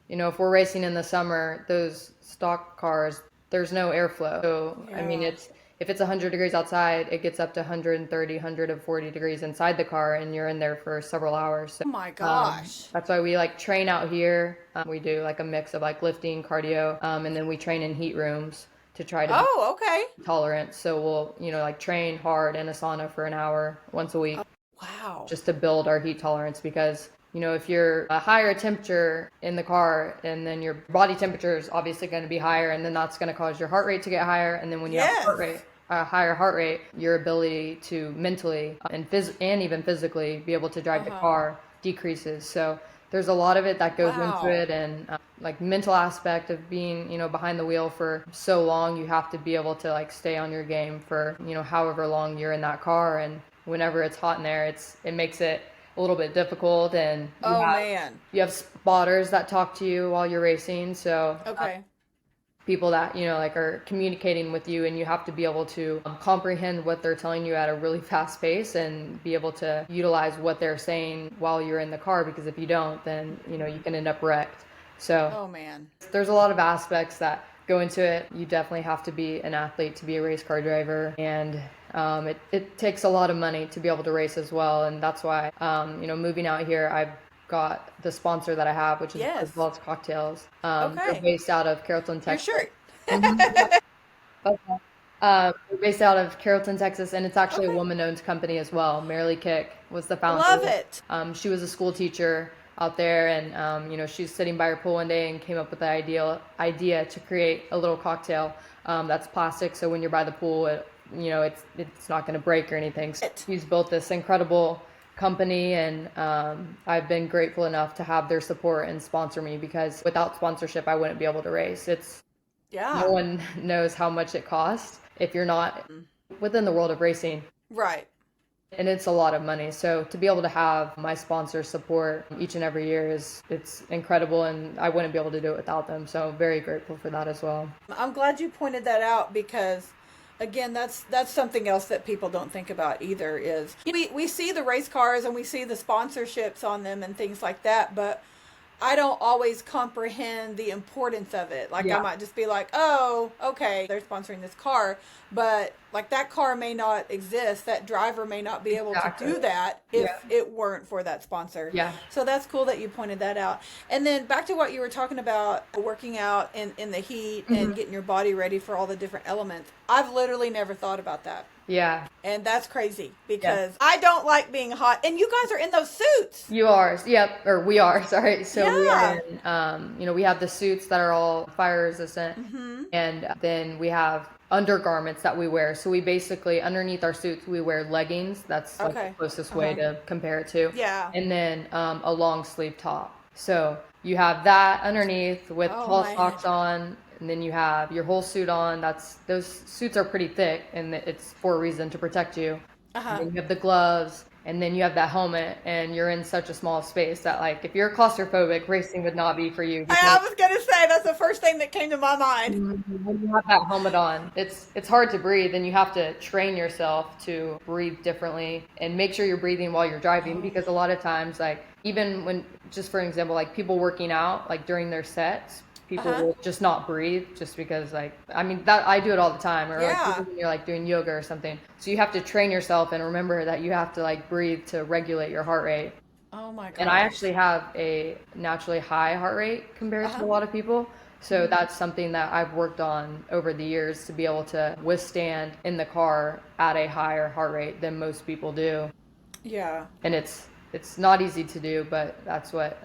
If we're racing in the summer, those stock cars, there's no airflow. So, I mean, Yeah. if it's 100 degrees outside, it gets up to 130, 140 degrees inside the car, and you're in there for several hours. So, Oh my gosh. that's why we like train out here. We do like a mix of like lifting, cardio, and then we train in heat rooms to try to be Oh, okay. tolerant. So we'll, like train hard in a sauna for an hour once a week Wow. just to build our heat tolerance because if you're a higher temperature in the car and then your body temperature is obviously going to be higher and then that's going to cause your heart rate to get higher, and then when you have Yes. a higher heart rate, your ability to mentally and even physically be able to drive the car decreases. So there's a lot of it that goes into Wow. it, and like mental aspect of being behind the wheel for so long. You have to be able to like stay on your game for however long you're in that car, and whenever it's hot in there, it makes it a little bit difficult, and Oh man. you have spotters that talk to you while you're racing. So Okay. people that like are communicating with you, and you have to be able to comprehend what they're telling you at a really fast pace and be able to utilize what they're saying while you're in the car, because if you don't, then you can end up wrecked. So Oh man. there's a lot of aspects that go into it. You definitely have to be an athlete to be a race car driver, and it takes a lot of money to be able to race as well. And that's why moving out here, I've got the sponsor that I have, which is Yes. as well as cocktails. They're Okay. based out of Carrollton, Your Texas. shirt. Mhm. Okay. We're based out of Carrollton, Texas, and it's actually a Okay. woman-owned company as well. Marilee Kick was the Love founder. it. She was a school teacher out there, and she's sitting by her pool one day and came up with the idea to create a little cocktail that's plastic. So when you're by the pool, it's not going to break or anything. So he's built this incredible company, and I've been grateful enough to have their support and sponsor me, because without sponsorship, I wouldn't be able to race. No Yeah. one knows how much it costs if you're not within the world of racing. Right. And it's a lot of money. So to be able to have my sponsor support each and every year it's incredible, and I wouldn't be able to do it without them. So very grateful for that as well. I'm glad you pointed that out, because again, that's something else that people don't think about either, is we see the race cars and we see the sponsorships on them and things like that, but I don't always comprehend the importance of it. Like, I Yeah. might just be like, oh, okay, they're sponsoring this car, but like that car may not exist. That driver may not be able Exactly. to do that if Yeah. it weren't for that sponsor. Yeah. So that's cool that you pointed that out. And then back to what you were talking about, working out in the heat and getting your body ready for all the different elements. I've literally never thought about that. Yeah. And that's crazy, because I don't like being hot. And you guys are in those suits. You are. Yep. Or we are. Sorry. So we Yeah. are in, we have the suits that are all fire resistant. And then we have undergarments that we wear. So we basically, underneath our suits, we wear leggings. That's like Okay. the closest way to compare it to. Yeah. And then a long sleeve top. So you have that underneath with Oh, tall my. socks on. And then you have your whole suit on. Those suits are pretty thick, and it's for a reason, to protect you. And then you have the gloves, and then you have that helmet, and you're in such a small space that, like, if you're claustrophobic, racing would not be for you. I was gonna say that's the first thing that came to my mind. When you have that helmet on, it's hard to breathe, and you have to train yourself to breathe differently and make sure you're breathing while you're driving, because a lot of times, like, even when, just for example, like people working out, like during their sets, people Uh-huh. will just not breathe just because like I mean that I do it all the time or like Yeah. even when you're like doing yoga or something. So you have to train yourself and remember that you have to like breathe to regulate your heart rate. Oh my And I gosh. actually have a naturally high heart rate compared to Uh-huh. a lot of people. So that's something that I've worked on over the years to be able to withstand in the car at a higher heart rate than most people do. Yeah. And it's not easy to do, but that's what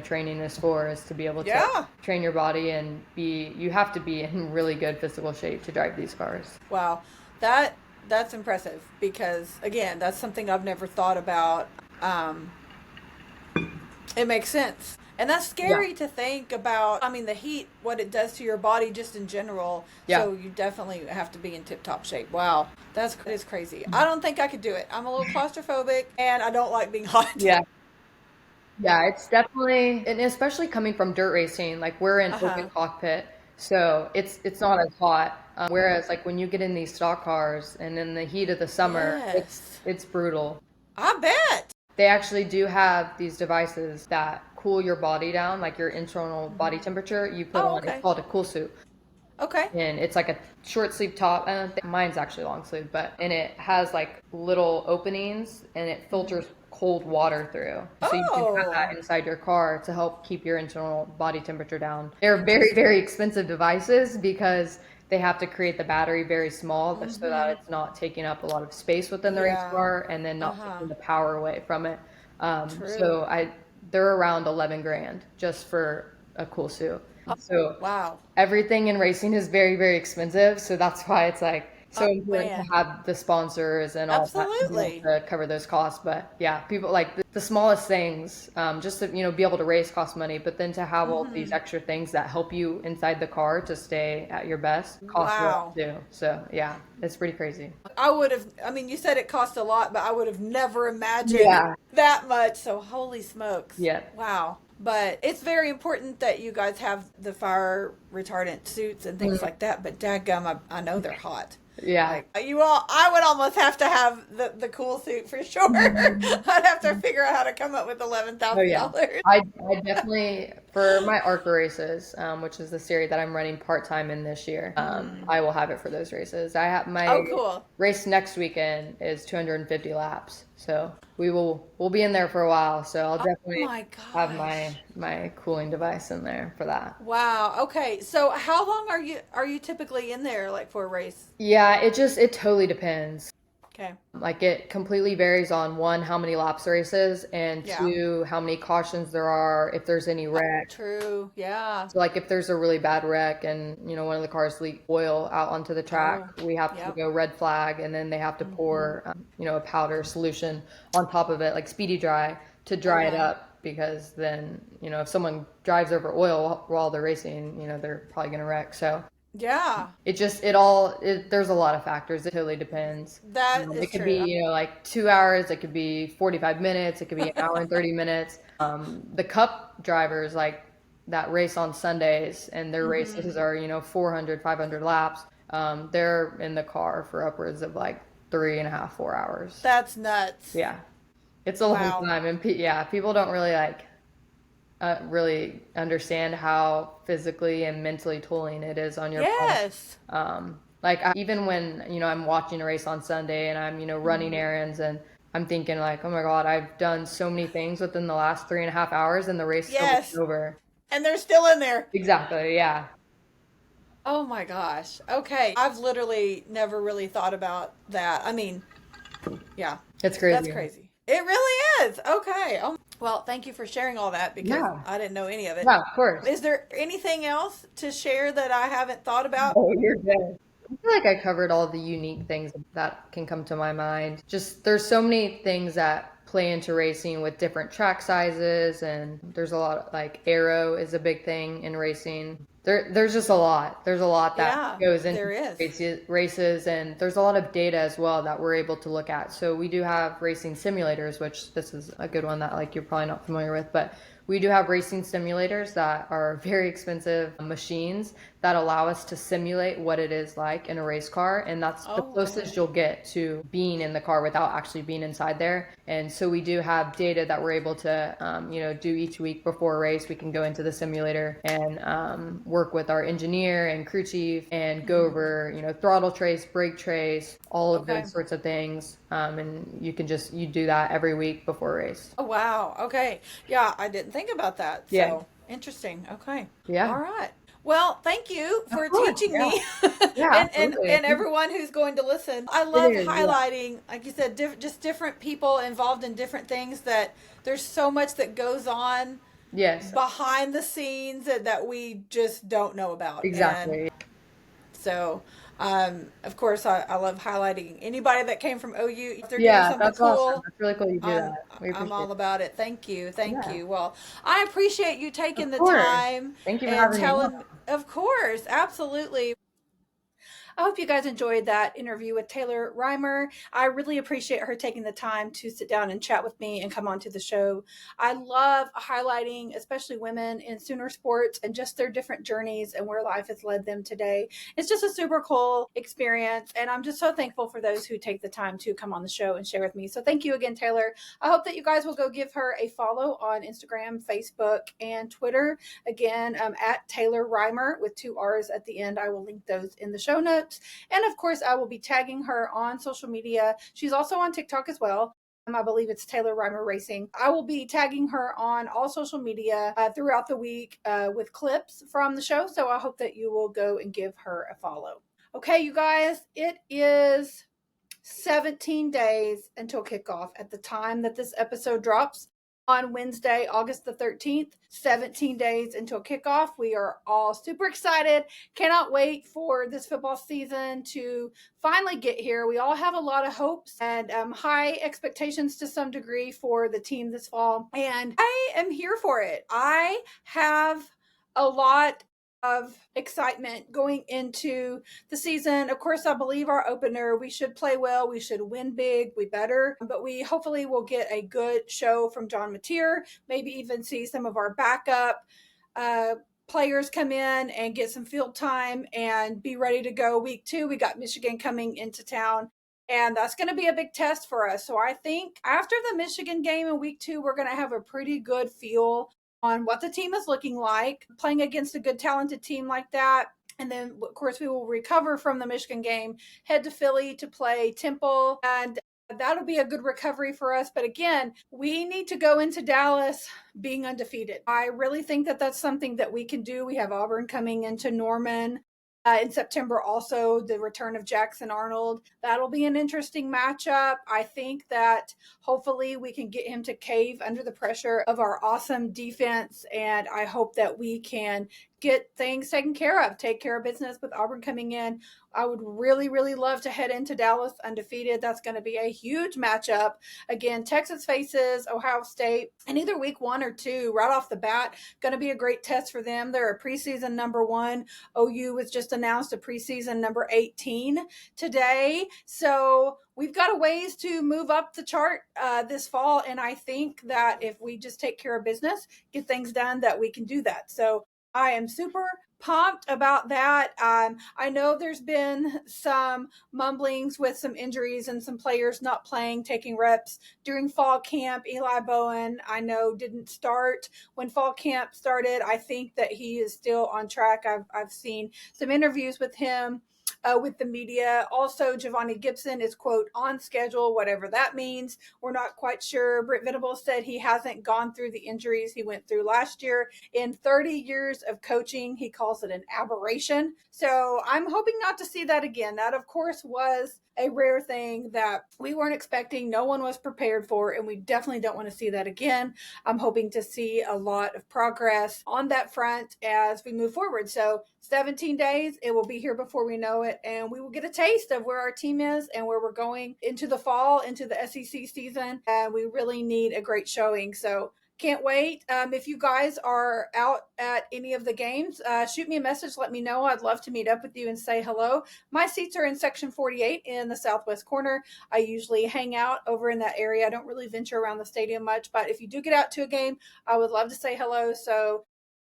training is for, is to be able to Yeah. train your body and be. You have to be in really good physical shape to drive these cars. Wow. That that's impressive because again, that's something I've never thought about. Um, it makes sense. And that's Yeah, scary to think about. I mean, the heat, what it does to your body just in general. yeah, So you definitely have to be in tip top shape. Wow. That is crazy. I don't think I could do it. I'm a little claustrophobic and I don't like being hot. yeah. Yeah, it's definitely, and especially coming from dirt racing, like we're in Uh open huh. cockpit, so it's not as hot. Whereas like when you get in these stock cars and in the heat of the summer, Yes. it's brutal. I bet. They actually do have these devices that cool your body down, like your internal body temperature. You put Oh, on, it's okay. called a cool suit, Okay. and it's like a short sleeve top. I don't think mine's actually long sleeve, but and it has like little openings and it filters cold water through. So you can have Oh, that inside your car to help keep your internal body temperature down. They're very, interesting. very expensive devices because they have to create the battery very small so that it's not taking up a lot of space within the race Yeah. car and then Uh not huh. taking the power away from it. True. So they're around 11 grand just for a cool suit. So Wow. everything in racing is very, very expensive. So that's why it's like Oh so important to man. have the sponsors and all that to be able Absolutely. to cover those costs. But yeah, people like the smallest things, just to, be able to race costs money, but then to have all these extra things that help you inside the car to stay at your best costs a lot Wow. too. So yeah, it's pretty crazy. I would have, I mean, you said it cost a lot, but I would have never imagined Yeah. that much. So, holy smokes. Yeah. Wow. But it's very important that you guys have the fire retardant suits and things Mhm. like that. But dadgum, I know they're hot. Yeah. Like you all, I would almost have to have the cool suit for sure. I'd have to figure out how to come up with eleven Oh thousand yeah. dollars. I definitely for my ARCA races, which is the series that I'm running part-time in this year. I will have it for those races. I have my Oh, cool. race next weekend is 250 laps. So we'll be in there for a while. So I'll Oh definitely my have gosh. my cooling device in there for that. Wow. Okay. So how long are you typically in there like for a race? Yeah, it totally depends. Okay. Like it completely varies on one, how many laps the race is, and Yeah. two, how many cautions there are, if there's any wreck. True. Yeah. So like if there's a really bad wreck and one of the cars leak oil out onto the track, Oh. we have to Yep. go red flag and then they have to pour a powder solution on top of it like speedy dry to dry it Uh-huh. up because then if someone drives over oil while they're racing, they're probably going to wreck. So Yeah. there's a lot of factors. It totally depends. That It is could true. be, like 2 hours, it could be 45 minutes, it could be an hour and 30 minutes. The cup drivers, like that race on Sundays, and their races are, 400, 500 laps. They're in the car for upwards of like 3.5, 4 hours. That's nuts. Yeah, it's a long Wow. time. And yeah, people don't really really understand how physically and mentally tolling it is on your body. Yes. Even when I'm watching a race on Sunday and I'm running errands and I'm thinking like, oh my God, I've done so many things within the last 3.5 hours and the race still isn't Yes. over. And they're still in there. Exactly, yeah, Oh my gosh. Okay. I've literally never really thought about that. I mean, yeah. it's That's crazy. crazy. It really is. Okay. Oh, well, thank you for sharing all that because Yeah, I didn't know any of it. yeah, of course. Is there anything else to share that I haven't thought about? Oh, you're good. I feel like I covered all the unique things that can come to my mind. Just there's so many things that play into racing with different track sizes, and there's a lot of, like aero is a big thing in racing. There's just a lot. There's a lot that Yeah, goes into there is. races, and there's a lot of data as well that we're able to look at. So we do have racing simulators, which this is a good one that like you're probably not familiar with, but we do have racing simulators that are very expensive machines that allow us to simulate what it is like in a race car. And that's the Oh, closest you'll get to being in the car without actually being inside there. And so we do have data that we're able to, do each week before a race. We can go into the simulator and work with our engineer and crew chief and go over, throttle trace, brake trace, all of okay. those sorts of things. And you do that every week before a race. Oh, wow. Okay. Yeah, I didn't think about that. Yeah. So interesting. Okay. All Yeah. right. Well, thank you Of for course. teaching Yeah. me Yeah, and absolutely. everyone who's going to listen. I It love is. Yeah. highlighting, like you said, just different people involved in different things that there's so much that goes on Yes, behind the scenes that we just don't know about. And exactly. so, of course, I love highlighting anybody that came from OU. If they're doing Yeah, something that's awesome. cool, That's really cool you do I'm that. We I'm appreciate all it. about it. Thank you, thank Yeah, you. Well, I appreciate you taking of the course. time Thank you for and having me on. telling. Of course, absolutely. I hope you guys enjoyed that interview with Taylor Reimer. I really appreciate her taking the time to sit down and chat with me and come on to the show. I love highlighting, especially women in Sooner sports and just their different journeys and where life has led them today. It's just a super cool experience. And I'm just so thankful for those who take the time to come on the show and share with me. So thank you again, Taylor. I hope that you guys will go give her a follow on Instagram, Facebook, and Twitter. Again, at Taylor Reimer with two R's at the end. I will link those in the show notes. And of course, I will be tagging her on social media. She's also on TikTok as well. I believe it's Taylor Reimer Racing. I will be tagging her on all social media throughout the week with clips from the show. So I hope that you will go and give her a follow. Okay, you guys, it is 17 days until kickoff at the time that this episode drops on Wednesday, August the 13th. 17 days until kickoff. We are all super excited. Cannot wait for this football season to finally get here. We all have a lot of hopes and high expectations to some degree for the team this fall. And I am here for it. I have a lot of excitement going into the season. Of course, I believe our opener, we should play well. We should win big. We better. But we hopefully will get a good show from John Mateer, maybe even see some of our backup uh, players come in and get some field time and be ready to go. Week 2, we got Michigan coming into town. And that's going to be a big test for us. So I think after the Michigan game in week 2, we're going to have a pretty good feel on what the team is looking like, playing against a good, talented team like that. And then, of course, we will recover from the Michigan game, head to Philly to play Temple, and that'll be a good recovery for us. But again, we need to go into Dallas being undefeated. I really think that that's something that we can do. We have Auburn coming into Norman. In September, also the return of Jackson Arnold. That'll be an interesting matchup. I think that hopefully we can get him to cave under the pressure of our awesome defense. And I hope that we can get things taken care of, take care of business with Auburn coming in. I would really, really love to head into Dallas undefeated. That's going to be a huge matchup. Again, Texas faces Ohio State in either week 1 or 2 right off the bat. Going to be a great test for them. They're a preseason number 1. OU was just announced a preseason number 18 today. So we've got a ways to move up the chart this fall. And I think that if we just take care of business, get things done, that we can do that. So I am super pumped about that. I know there's been some mumblings with some injuries and some players not playing, taking reps during fall camp. Eli Bowen, I know, didn't start when fall camp started. I think that he is still on track. I've seen some interviews with him. With the media. Also, Giovanni Gibson is, quote, on schedule, whatever that means. We're not quite sure. Britt Venables said he hasn't gone through the injuries he went through last year. In 30 years of coaching, he calls it an aberration. So I'm hoping not to see that again. That, of course, was a rare thing that we weren't expecting, no one was prepared for, and we definitely don't want to see that again. I'm hoping to see a lot of progress on that front as we move forward. So 17 days, it will be here before we know it, and we will get a taste of where our team is and where we're going into the fall, into the SEC season, and we really need a great showing. So can't wait. If you guys are out at any of the games, shoot me a message. Let me know. I'd love to meet up with you and say hello. My seats are in section 48 in the southwest corner. I usually hang out over in that area. I don't really venture around the stadium much, but if you do get out to a game, I would love to say hello. So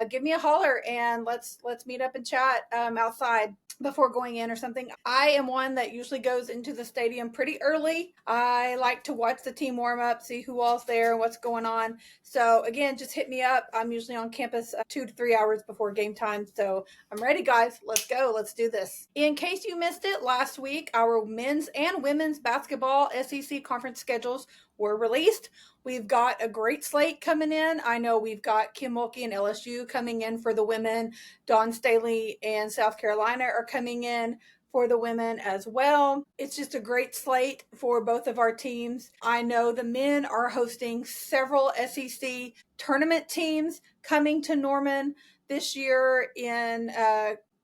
give me a holler and let's meet up and chat outside before going in or something. I am one that usually goes into the stadium pretty early. I like to watch the team warm up, see who all's there and what's going on. So again, just hit me up. I'm usually on campus 2 to 3 hours before game time. So I'm ready, guys. Let's go. Let's do this. In case you missed it, last week our men's and women's basketball SEC conference schedules were released. We've got a great slate coming in. I know we've got Kim Mulkey and LSU coming in for the women. Dawn Staley and South Carolina are coming in for the women as well. It's just a great slate for both of our teams. I know the men are hosting several SEC tournament teams coming to Norman this year in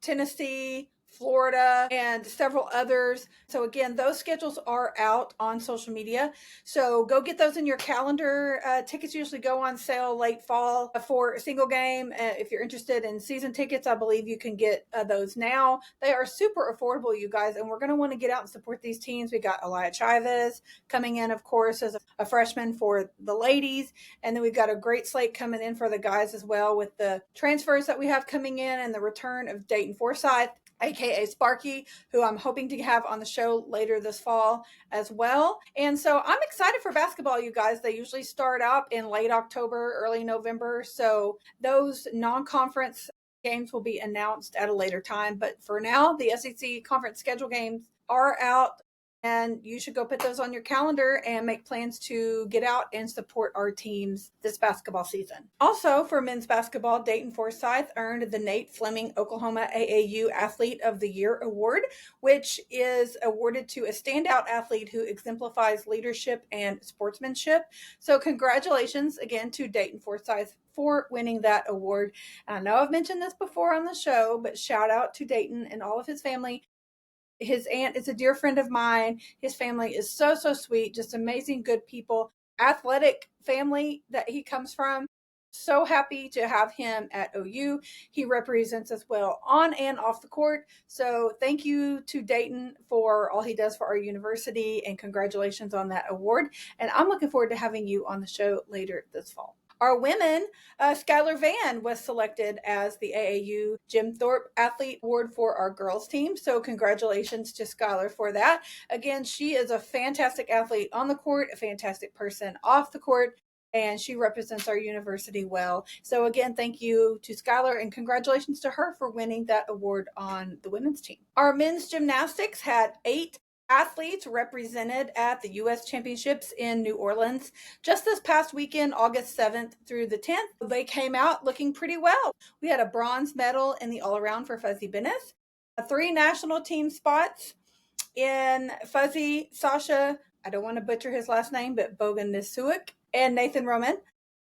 Tennessee, Florida, and several others. So again, those schedules are out on social media. So go get those in your calendar. Tickets usually go on sale late fall for a single game. If you're interested in season tickets, I believe you can get those now. They are super affordable, you guys, and we're going to want to get out and support these teams. We got Elia Chavez coming in, of course, as a freshman for the ladies. And then we've got a great slate coming in for the guys as well with the transfers that we have coming in and the return of Dayton Forsyth, aka Sparky, who I'm hoping to have on the show later this fall as well. And so I'm excited for basketball, you guys. They usually start up in late October, early November. So those non-conference games will be announced at a later time. But for now, the SEC conference schedule games are out, and you should go put those on your calendar and make plans to get out and support our teams this basketball season. Also, for men's basketball, Dayton Forsyth earned the Nate Fleming Oklahoma AAU Athlete of the Year award, which is awarded to a standout athlete who exemplifies leadership and sportsmanship. So congratulations again to Dayton Forsyth for winning that award. And I know I've mentioned this before on the show, but shout out to Dayton and all of his family. His aunt is a dear friend of mine. His family is so sweet, just amazing, good people, athletic family that he comes from. So happy to have him at OU. He represents us well on and off the court. So thank you to Dayton for all he does for our university, and congratulations on that award. And I'm looking forward to having you on the show later this fall. Our women, Skylar Van was selected as the AAU Jim Thorpe Athlete Award for our girls team. So congratulations to Skylar for that. Again, she is a fantastic athlete on the court, a fantastic person off the court, and she represents our university well. So again, thank you to Skylar and congratulations to her for winning that award on the women's team. Our men's gymnastics had 8 athletes represented at the U.S. Championships in New Orleans just this past weekend, August 7th through the 10th. They came out looking pretty well. We had a bronze medal in the all-around for Fuzzy Bennett, 3 national team spots in Fuzzy, Sasha, I don't want to butcher his last name, but Bogan Nisuik, and Nathan Roman,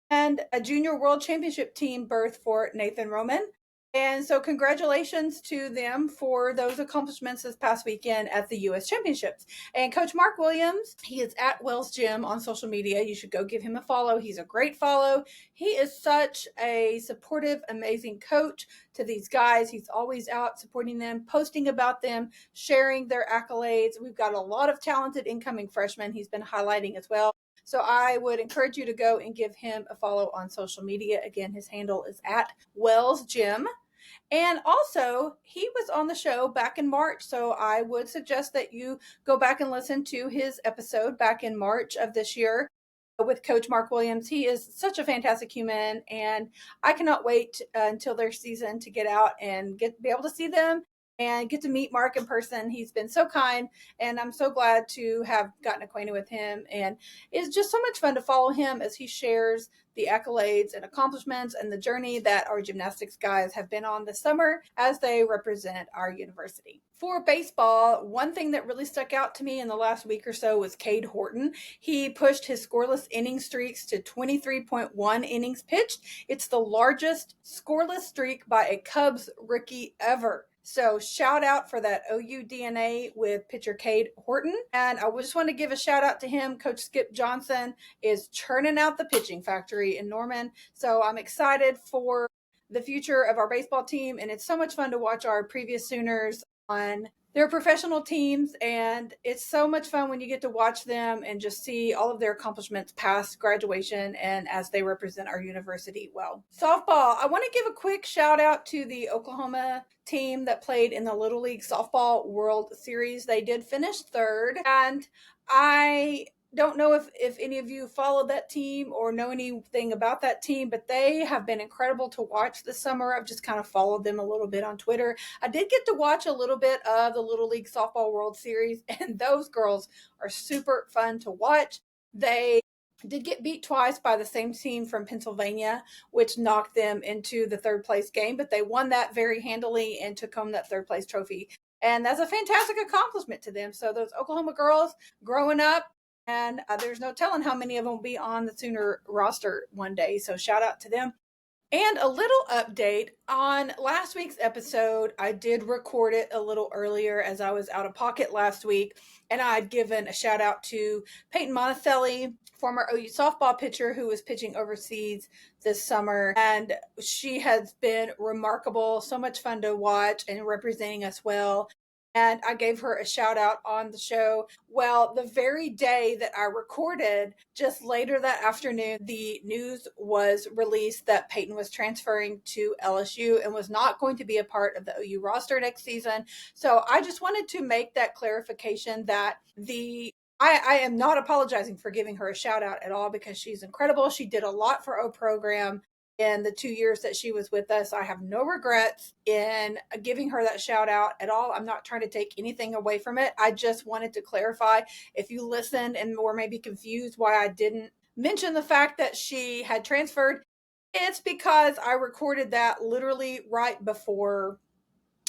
and a junior world championship team berth for Nathan Roman. And so congratulations to them for those accomplishments this past weekend at the U.S. Championships. And Coach Mark Williams, he is at Wells Gym on social media. You should go give him a follow. He's a great follow. He is such a supportive, amazing coach to these guys. He's always out supporting them, posting about them, sharing their accolades. We've got a lot of talented incoming freshmen he's been highlighting as well. So I would encourage you to go and give him a follow on social media. Again, his handle is at Wells Gym. And also, he was on the show back in March. So I would suggest that you go back and listen to his episode back in March of this year with Coach Mark Williams. He is such a fantastic human, and I cannot wait until their season to get out and be able to see them and get to meet Mark in person. He's been so kind, and I'm so glad to have gotten acquainted with him. And it's just so much fun to follow him as he shares the accolades and accomplishments and the journey that our gymnastics guys have been on this summer as they represent our university. For baseball, one thing that really stuck out to me in the last week or so was Cade Horton. He pushed his scoreless inning streaks to 23.1 innings pitched. It's the largest scoreless streak by a Cubs rookie ever. So shout out for that OU DNA with pitcher Cade Horton. And I just want to give a shout out to him. Coach Skip Johnson is churning out the pitching factory in Norman. So I'm excited for the future of our baseball team. And it's so much fun to watch our previous Sooners on they're professional teams, and it's so much fun when you get to watch them and just see all of their accomplishments past graduation and as they represent our university well. Softball, I want to give a quick shout out to the Oklahoma team that played in the Little League Softball World Series. They did finish third, and I don't know if any of you follow that team or know anything about that team, but they have been incredible to watch this summer. I've just kind of followed them a little bit on Twitter. I did get to watch a little bit of the Little League Softball World Series, and those girls are super fun to watch. They did get beat twice by the same team from Pennsylvania, which knocked them into the third place game, but they won that very handily and took home that third place trophy. And that's a fantastic accomplishment to them. So those Oklahoma girls growing up, and there's no telling how many of them will be on the Sooner roster one day. So shout out to them. And a little update on last week's episode. I did record it a little earlier as I was out of pocket last week, and I'd given a shout out to Peyton Monticelli, former OU softball pitcher who was pitching overseas this summer. And she has been remarkable, so much fun to watch and representing us well. And I gave her a shout out on the show. Well, the very day that I recorded, just later that afternoon, the news was released that Peyton was transferring to LSU and was not going to be a part of the OU roster next season. So I just wanted to make that clarification that I am not apologizing for giving her a shout out at all, because she's incredible. She did a lot for O program in the 2 years that she was with us. I have no regrets in giving her that shout out at all. I'm not trying to take anything away from it. I just wanted to clarify, if you listened and were maybe confused why I didn't mention the fact that she had transferred, it's because I recorded that literally right before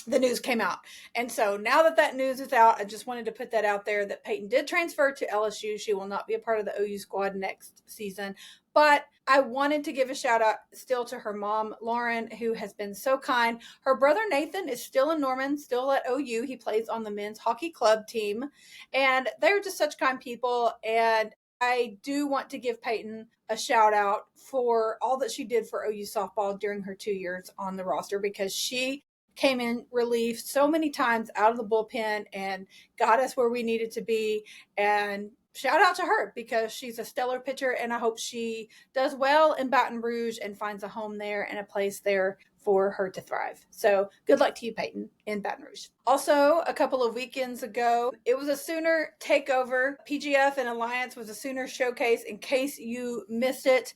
the news came out. And so now that that news is out, I just wanted to put that out there that Peyton did transfer to LSU. She will not be a part of the OU squad next season. But I wanted to give a shout out still to her mom, Lauren, who has been so kind. Her brother, Nathan, is still in Norman, still at OU. He plays on the men's hockey club team. And they're just such kind people. And I do want to give Peyton a shout out for all that she did for OU softball during her 2 years on the roster, because she came in relief so many times out of the bullpen and got us where we needed to be. And shout out to her, because she's a stellar pitcher, and I hope she does well in Baton Rouge and finds a home there and a place there for her to thrive. So good luck to you, Peyton, in Baton Rouge. Also, a couple of weekends ago, it was a Sooner takeover. PGF and Alliance was a Sooner showcase. In case you missed it,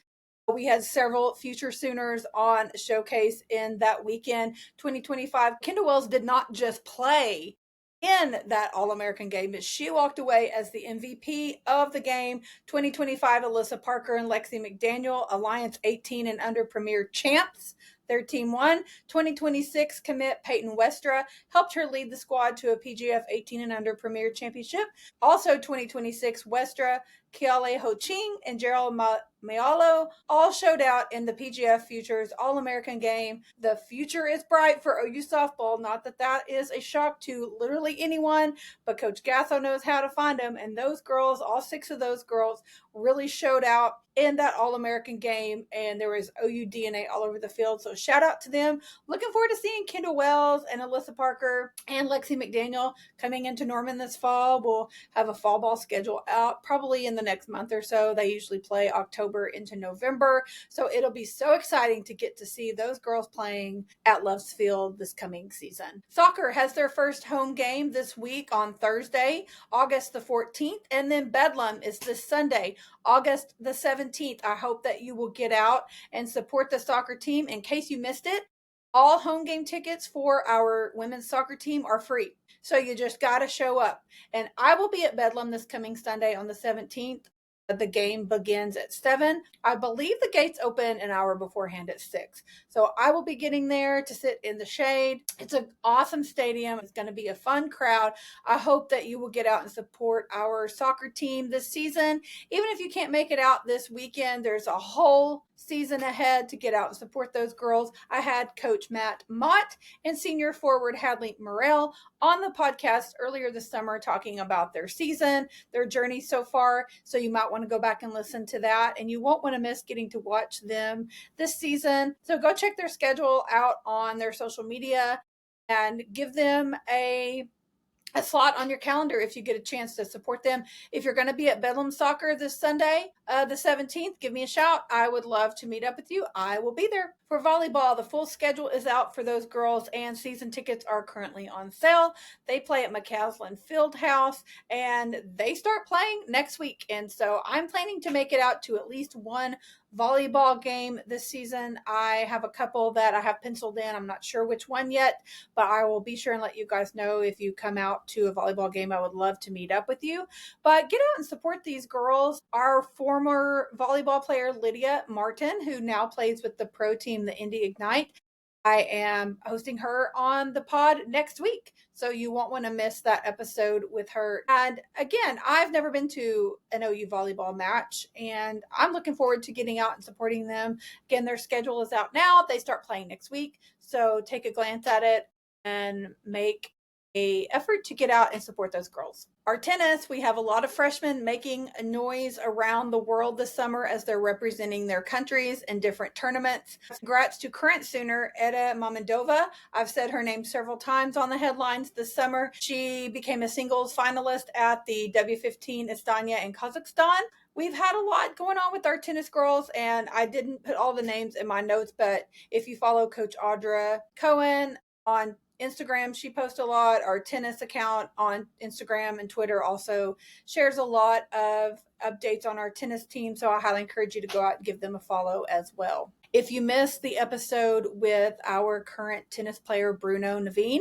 we had several future Sooners on showcase in that weekend. 2025, Kendall Wells did not just play in that All-American game, but she walked away as the MVP of the game. 2025, Alyssa Parker and Lexi McDaniel, Alliance 18 and under Premier champs. Their team won. 2026 commit Peyton Westra helped her lead the squad to a PGF 18 and under Premier championship. Also 2026, Westra, Kiale Ho-Ching, and Gerald Mayalo all showed out in the PGF Futures All-American game. The future is bright for OU softball. Not that that is a shock to literally anyone, but Coach Gasso knows how to find them. And those girls, all 6 of those girls, really showed out in that All-American game, and there was OU DNA all over the field. So shout out to them. Looking forward to seeing Kendall Wells and Alyssa Parker and Lexi McDaniel coming into Norman this fall. We'll have a fall ball schedule out probably in the next month or so. They usually play October into November. So it'll be so exciting to get to see those girls playing at Love's Field this coming season. Soccer has their first home game this week on Thursday, August the 14th, and then Bedlam is this Sunday, August the 17th. I hope that you will get out and support the soccer team. In case you missed it, all home game tickets for our women's soccer team are free. So you just got to show up. And I will be at Bedlam this coming Sunday on the 17th. The game begins at 7. I believe the gates open an hour beforehand at 6. So I will be getting there to sit in the shade. It's an awesome stadium. It's going to be a fun crowd. I hope that you will get out and support our soccer team this season. Even if you can't make it out this weekend, there's a whole season ahead to get out and support those girls. I had Coach Matt Mott and senior forward Hadley Morrell on the podcast earlier this summer talking about their season, their journey so far. So you might want to go back and listen to that, and you won't want to miss getting to watch them this season. So go check their schedule out on their social media and give them a a slot on your calendar if you get a chance to support them. If you're going to be at Bedlam Soccer this Sunday, the 17th, give me a shout. I would love to meet up with you. I will be there. For volleyball, the full schedule is out for those girls, and season tickets are currently on sale. They play at McCaslin Fieldhouse, and they start playing next week. And so I'm planning to make it out to at least one volleyball game this season. I have a couple that I have penciled in. I'm not sure which one yet, but I will be sure and let you guys know if you come out to a volleyball game. I would love to meet up with you. But get out and support these girls. Our former volleyball player, Lydia Martin, who now plays with the pro team, the Indy Ignite, I am hosting her on the pod next week. So you won't want to miss that episode with her. And again, I've never been to an OU volleyball match, and I'm looking forward to getting out and supporting them. Again, their schedule is out now. They start playing next week. So take a glance at it and make a effort to get out and support those girls. Our tennis, we have a lot of freshmen making a noise around the world this summer as they're representing their countries in different tournaments. Congrats to current Sooner, Eda Mamandova. I've said her name several times on the headlines this summer. She became a singles finalist at the W15 Astana in Kazakhstan. We've had a lot going on with our tennis girls, and I didn't put all the names in my notes, but if you follow Coach Audra Cohen on Instagram, she posts a lot. Our tennis account on Instagram and Twitter also shares a lot of updates on our tennis team. So I highly encourage you to go out and give them a follow as well. If you missed the episode with our current tennis player, Bruno Naveen,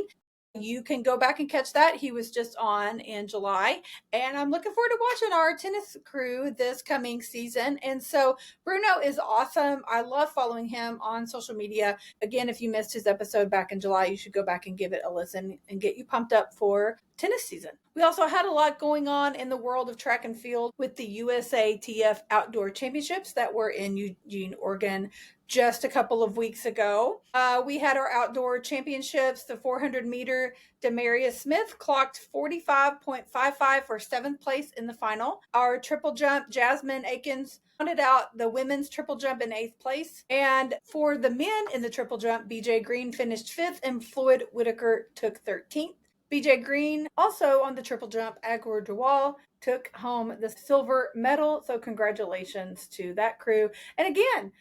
you can go back and catch that. He was just on in July, and I'm looking forward to watching our tennis crew this coming season. And so Bruno is awesome. I love following him on social media. Again, if you missed his episode back in July, you should go back and give it a listen and get you pumped up for tennis season. We also had a lot going on in the world of track and field with the USATF Outdoor Championships that were in Eugene, Oregon just a couple of weeks ago. We had our outdoor championships. The 400 meter, Demaria Smith clocked 45.55 for 7th place in the final. Our triple jump, Jasmine Akins rounded out the women's triple jump in 8th place. And for the men in the triple jump, BJ Green finished 5th and Floyd Whitaker took 13th. BJ Green, also on the triple jump, Agor Dewal took home the silver medal. So congratulations to that crew. And again,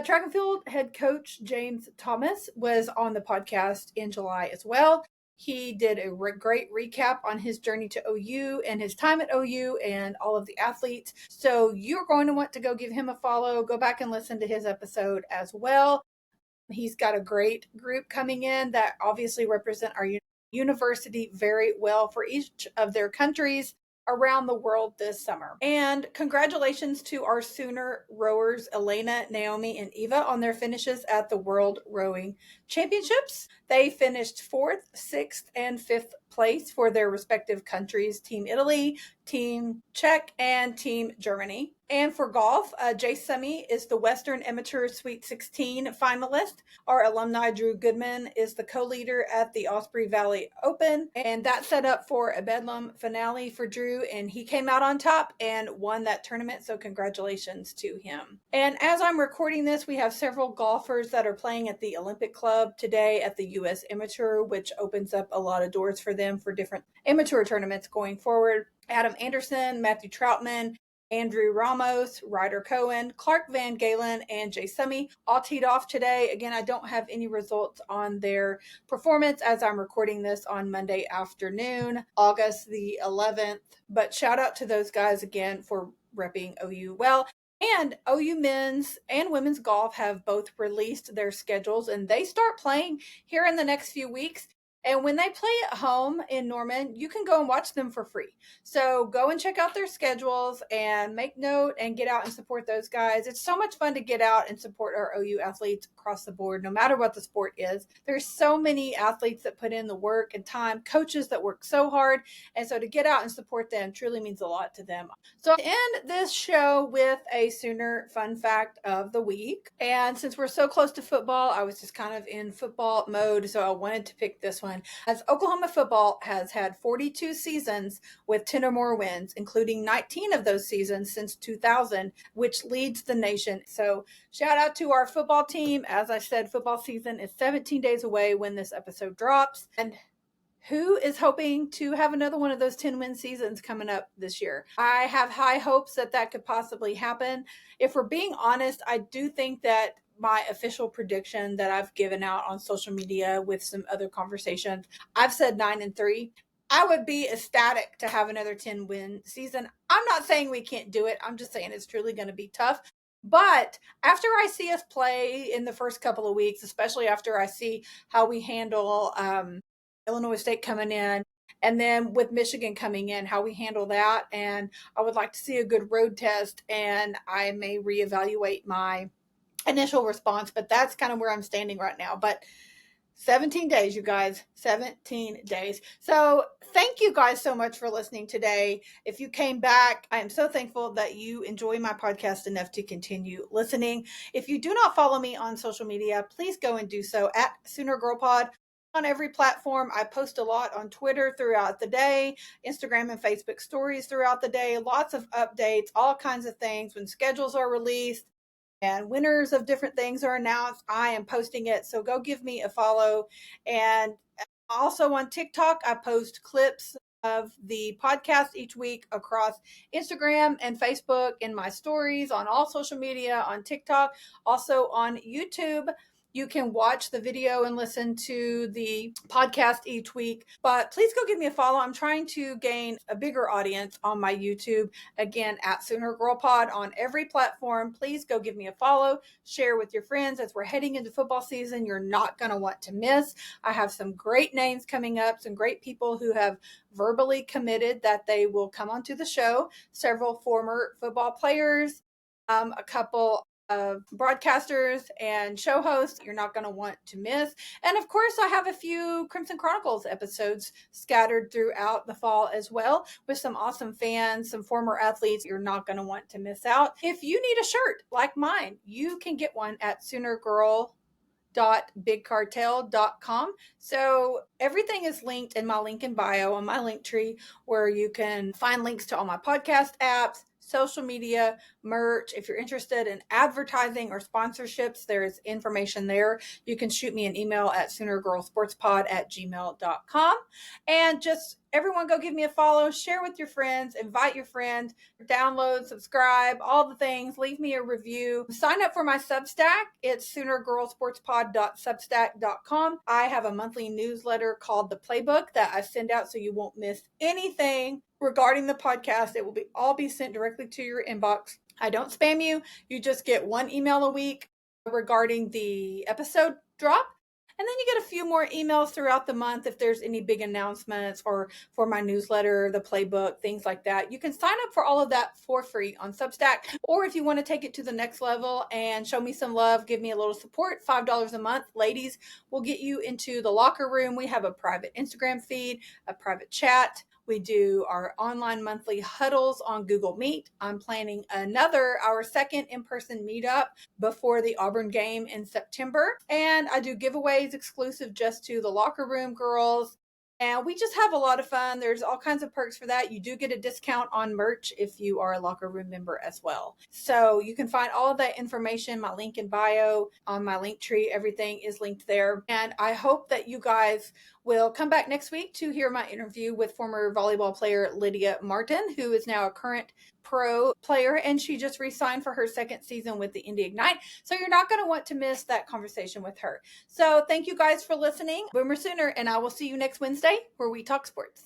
track and field head coach James Thomas was on the podcast in July as well. He did a great recap on his journey to OU and his time at OU and all of the athletes. So you're going to want to go give him a follow. Go back and listen to his episode as well. He's got a great group coming in that obviously represent our university very well for each of their countries around the world this summer. And congratulations to our Sooner rowers, Elena, Naomi, and Eva, on their finishes at the World Rowing Championships. They finished 4th, 6th, and 5th place for their respective countries, Team Italy, Team Czech, and Team Germany. And for golf, Jay Summy is the Western Amateur Sweet 16 finalist. Our alumni, Drew Goodman, is the co-leader at the Osprey Valley Open. And that set up for a Bedlam finale for Drew, and he came out on top and won that tournament. So congratulations to him. And as I'm recording this, we have several golfers that are playing at the Olympic Club today at the U.S. Amateur, which opens up a lot of doors for them for different amateur tournaments going forward. Adam Anderson, Matthew Troutman, Andrew Ramos, Ryder Cohen, Clark Van Galen, and Jay Summy all teed off today. Again, I don't have any results on their performance as I'm recording this on Monday afternoon, August the 11th. But shout out to those guys again for repping OU well. And OU men's and women's golf have both released their schedules, and they start playing here in the next few weeks. And when they play at home in Norman, you can go and watch them for free. So go and check out their schedules and make note and get out and support those guys. It's so much fun to get out and support our OU athletes across the board, no matter what the sport is. There's so many athletes that put in the work and time, coaches that work so hard. And so to get out and support them truly means a lot to them. So I'll end this show with a Sooner fun fact of the week. And since we're so close to football, I was just kind of in football mode. So I wanted to pick this one. As Oklahoma football has had 42 seasons with 10 or more wins, including 19 of those seasons since 2000, which leads the nation. So shout out to our football team. As I said, football season is 17 days away when this episode drops. And who is hoping to have another one of those 10-win seasons coming up this year. I have high hopes that that could possibly happen. If we're being honest, I do think that my official prediction that I've given out on social media with some other conversations, I've said 9-3. I would be ecstatic to have another 10-win season. I'm not saying we can't do it. I'm just saying it's truly going to be tough. But after I see us play in the first couple of weeks, especially after I see how we handle Illinois State coming in, and then with Michigan coming in, how we handle that, and I would like to see a good road test, and I may reevaluate my initial response, but that's kind of where I'm standing right now. But 17 days, you guys, 17 days. So thank you guys so much for listening today. If you came back, I am so thankful that you enjoy my podcast enough to continue listening. If you do not follow me on social media, please go and do so at Sooner Girl Pod on every platform. I post a lot on Twitter throughout the day, Instagram and Facebook stories throughout the day, lots of updates, all kinds of things when schedules are released and winners of different things are announced. I am posting it. So go give me a follow. And also on TikTok, I post clips of the podcast each week across Instagram and Facebook in my stories on all social media, on TikTok, also on YouTube. You can watch the video and listen to the podcast each week, but please go give me a follow. I'm trying to gain a bigger audience on my YouTube. Again, at Sooner Girl Pod on every platform. Please go give me a follow, share with your friends as we're heading into football season. You're not going to want to miss. I have some great names coming up, some great people who have verbally committed that they will come onto the show. Several former football players, a couple of broadcasters and show hosts you're not going to want to miss. And of course, I have a few Crimson Chronicles episodes scattered throughout the fall as well with some awesome fans, some former athletes you're not going to want to miss out. If you need a shirt like mine, you can get one at soonergirl.bigcartel.com. So everything is linked in my link in bio on my link tree, where you can find links to all my podcast apps, social media, merch. If you're interested in advertising or sponsorships, there's information there. You can shoot me an email at soonergirlsportspod@gmail.com. And just everyone go give me a follow, share with your friends, invite your friend, download, subscribe, all the things. Leave me a review. Sign up for my Substack. It's soonergirlsportspod.substack.com. I have a monthly newsletter called The Playbook that I send out so you won't miss anything regarding the podcast. It will all be sent directly to your inbox. I don't spam you. You just get one email a week regarding the episode drop. And then you get a few more emails throughout the month if there's any big announcements, or for my newsletter, the playbook, things like that. You can sign up for all of that for free on Substack. Or if you want to take it to the next level and show me some love, give me a little support, $5 a month. Ladies, we'll get you into the locker room. We have a private Instagram feed, a private chat. We do our online monthly huddles on Google Meet. I'm planning our second in-person meetup before the Auburn game in September. And I do giveaways exclusive just to the locker room girls. And we just have a lot of fun. There's all kinds of perks for that. You do get a discount on merch if you are a locker room member as well. So you can find all of that information, my link in bio, on my link tree. Everything is linked there. And I hope that you guys will come back next week to hear my interview with former volleyball player Lydia Martin, who is now a current pro player, and she just re-signed for her second season with the Indy Ignite. So you're not going to want to miss that conversation with her. So thank you guys for listening. Boomer Sooner, and I will see you next Wednesday where we talk sports.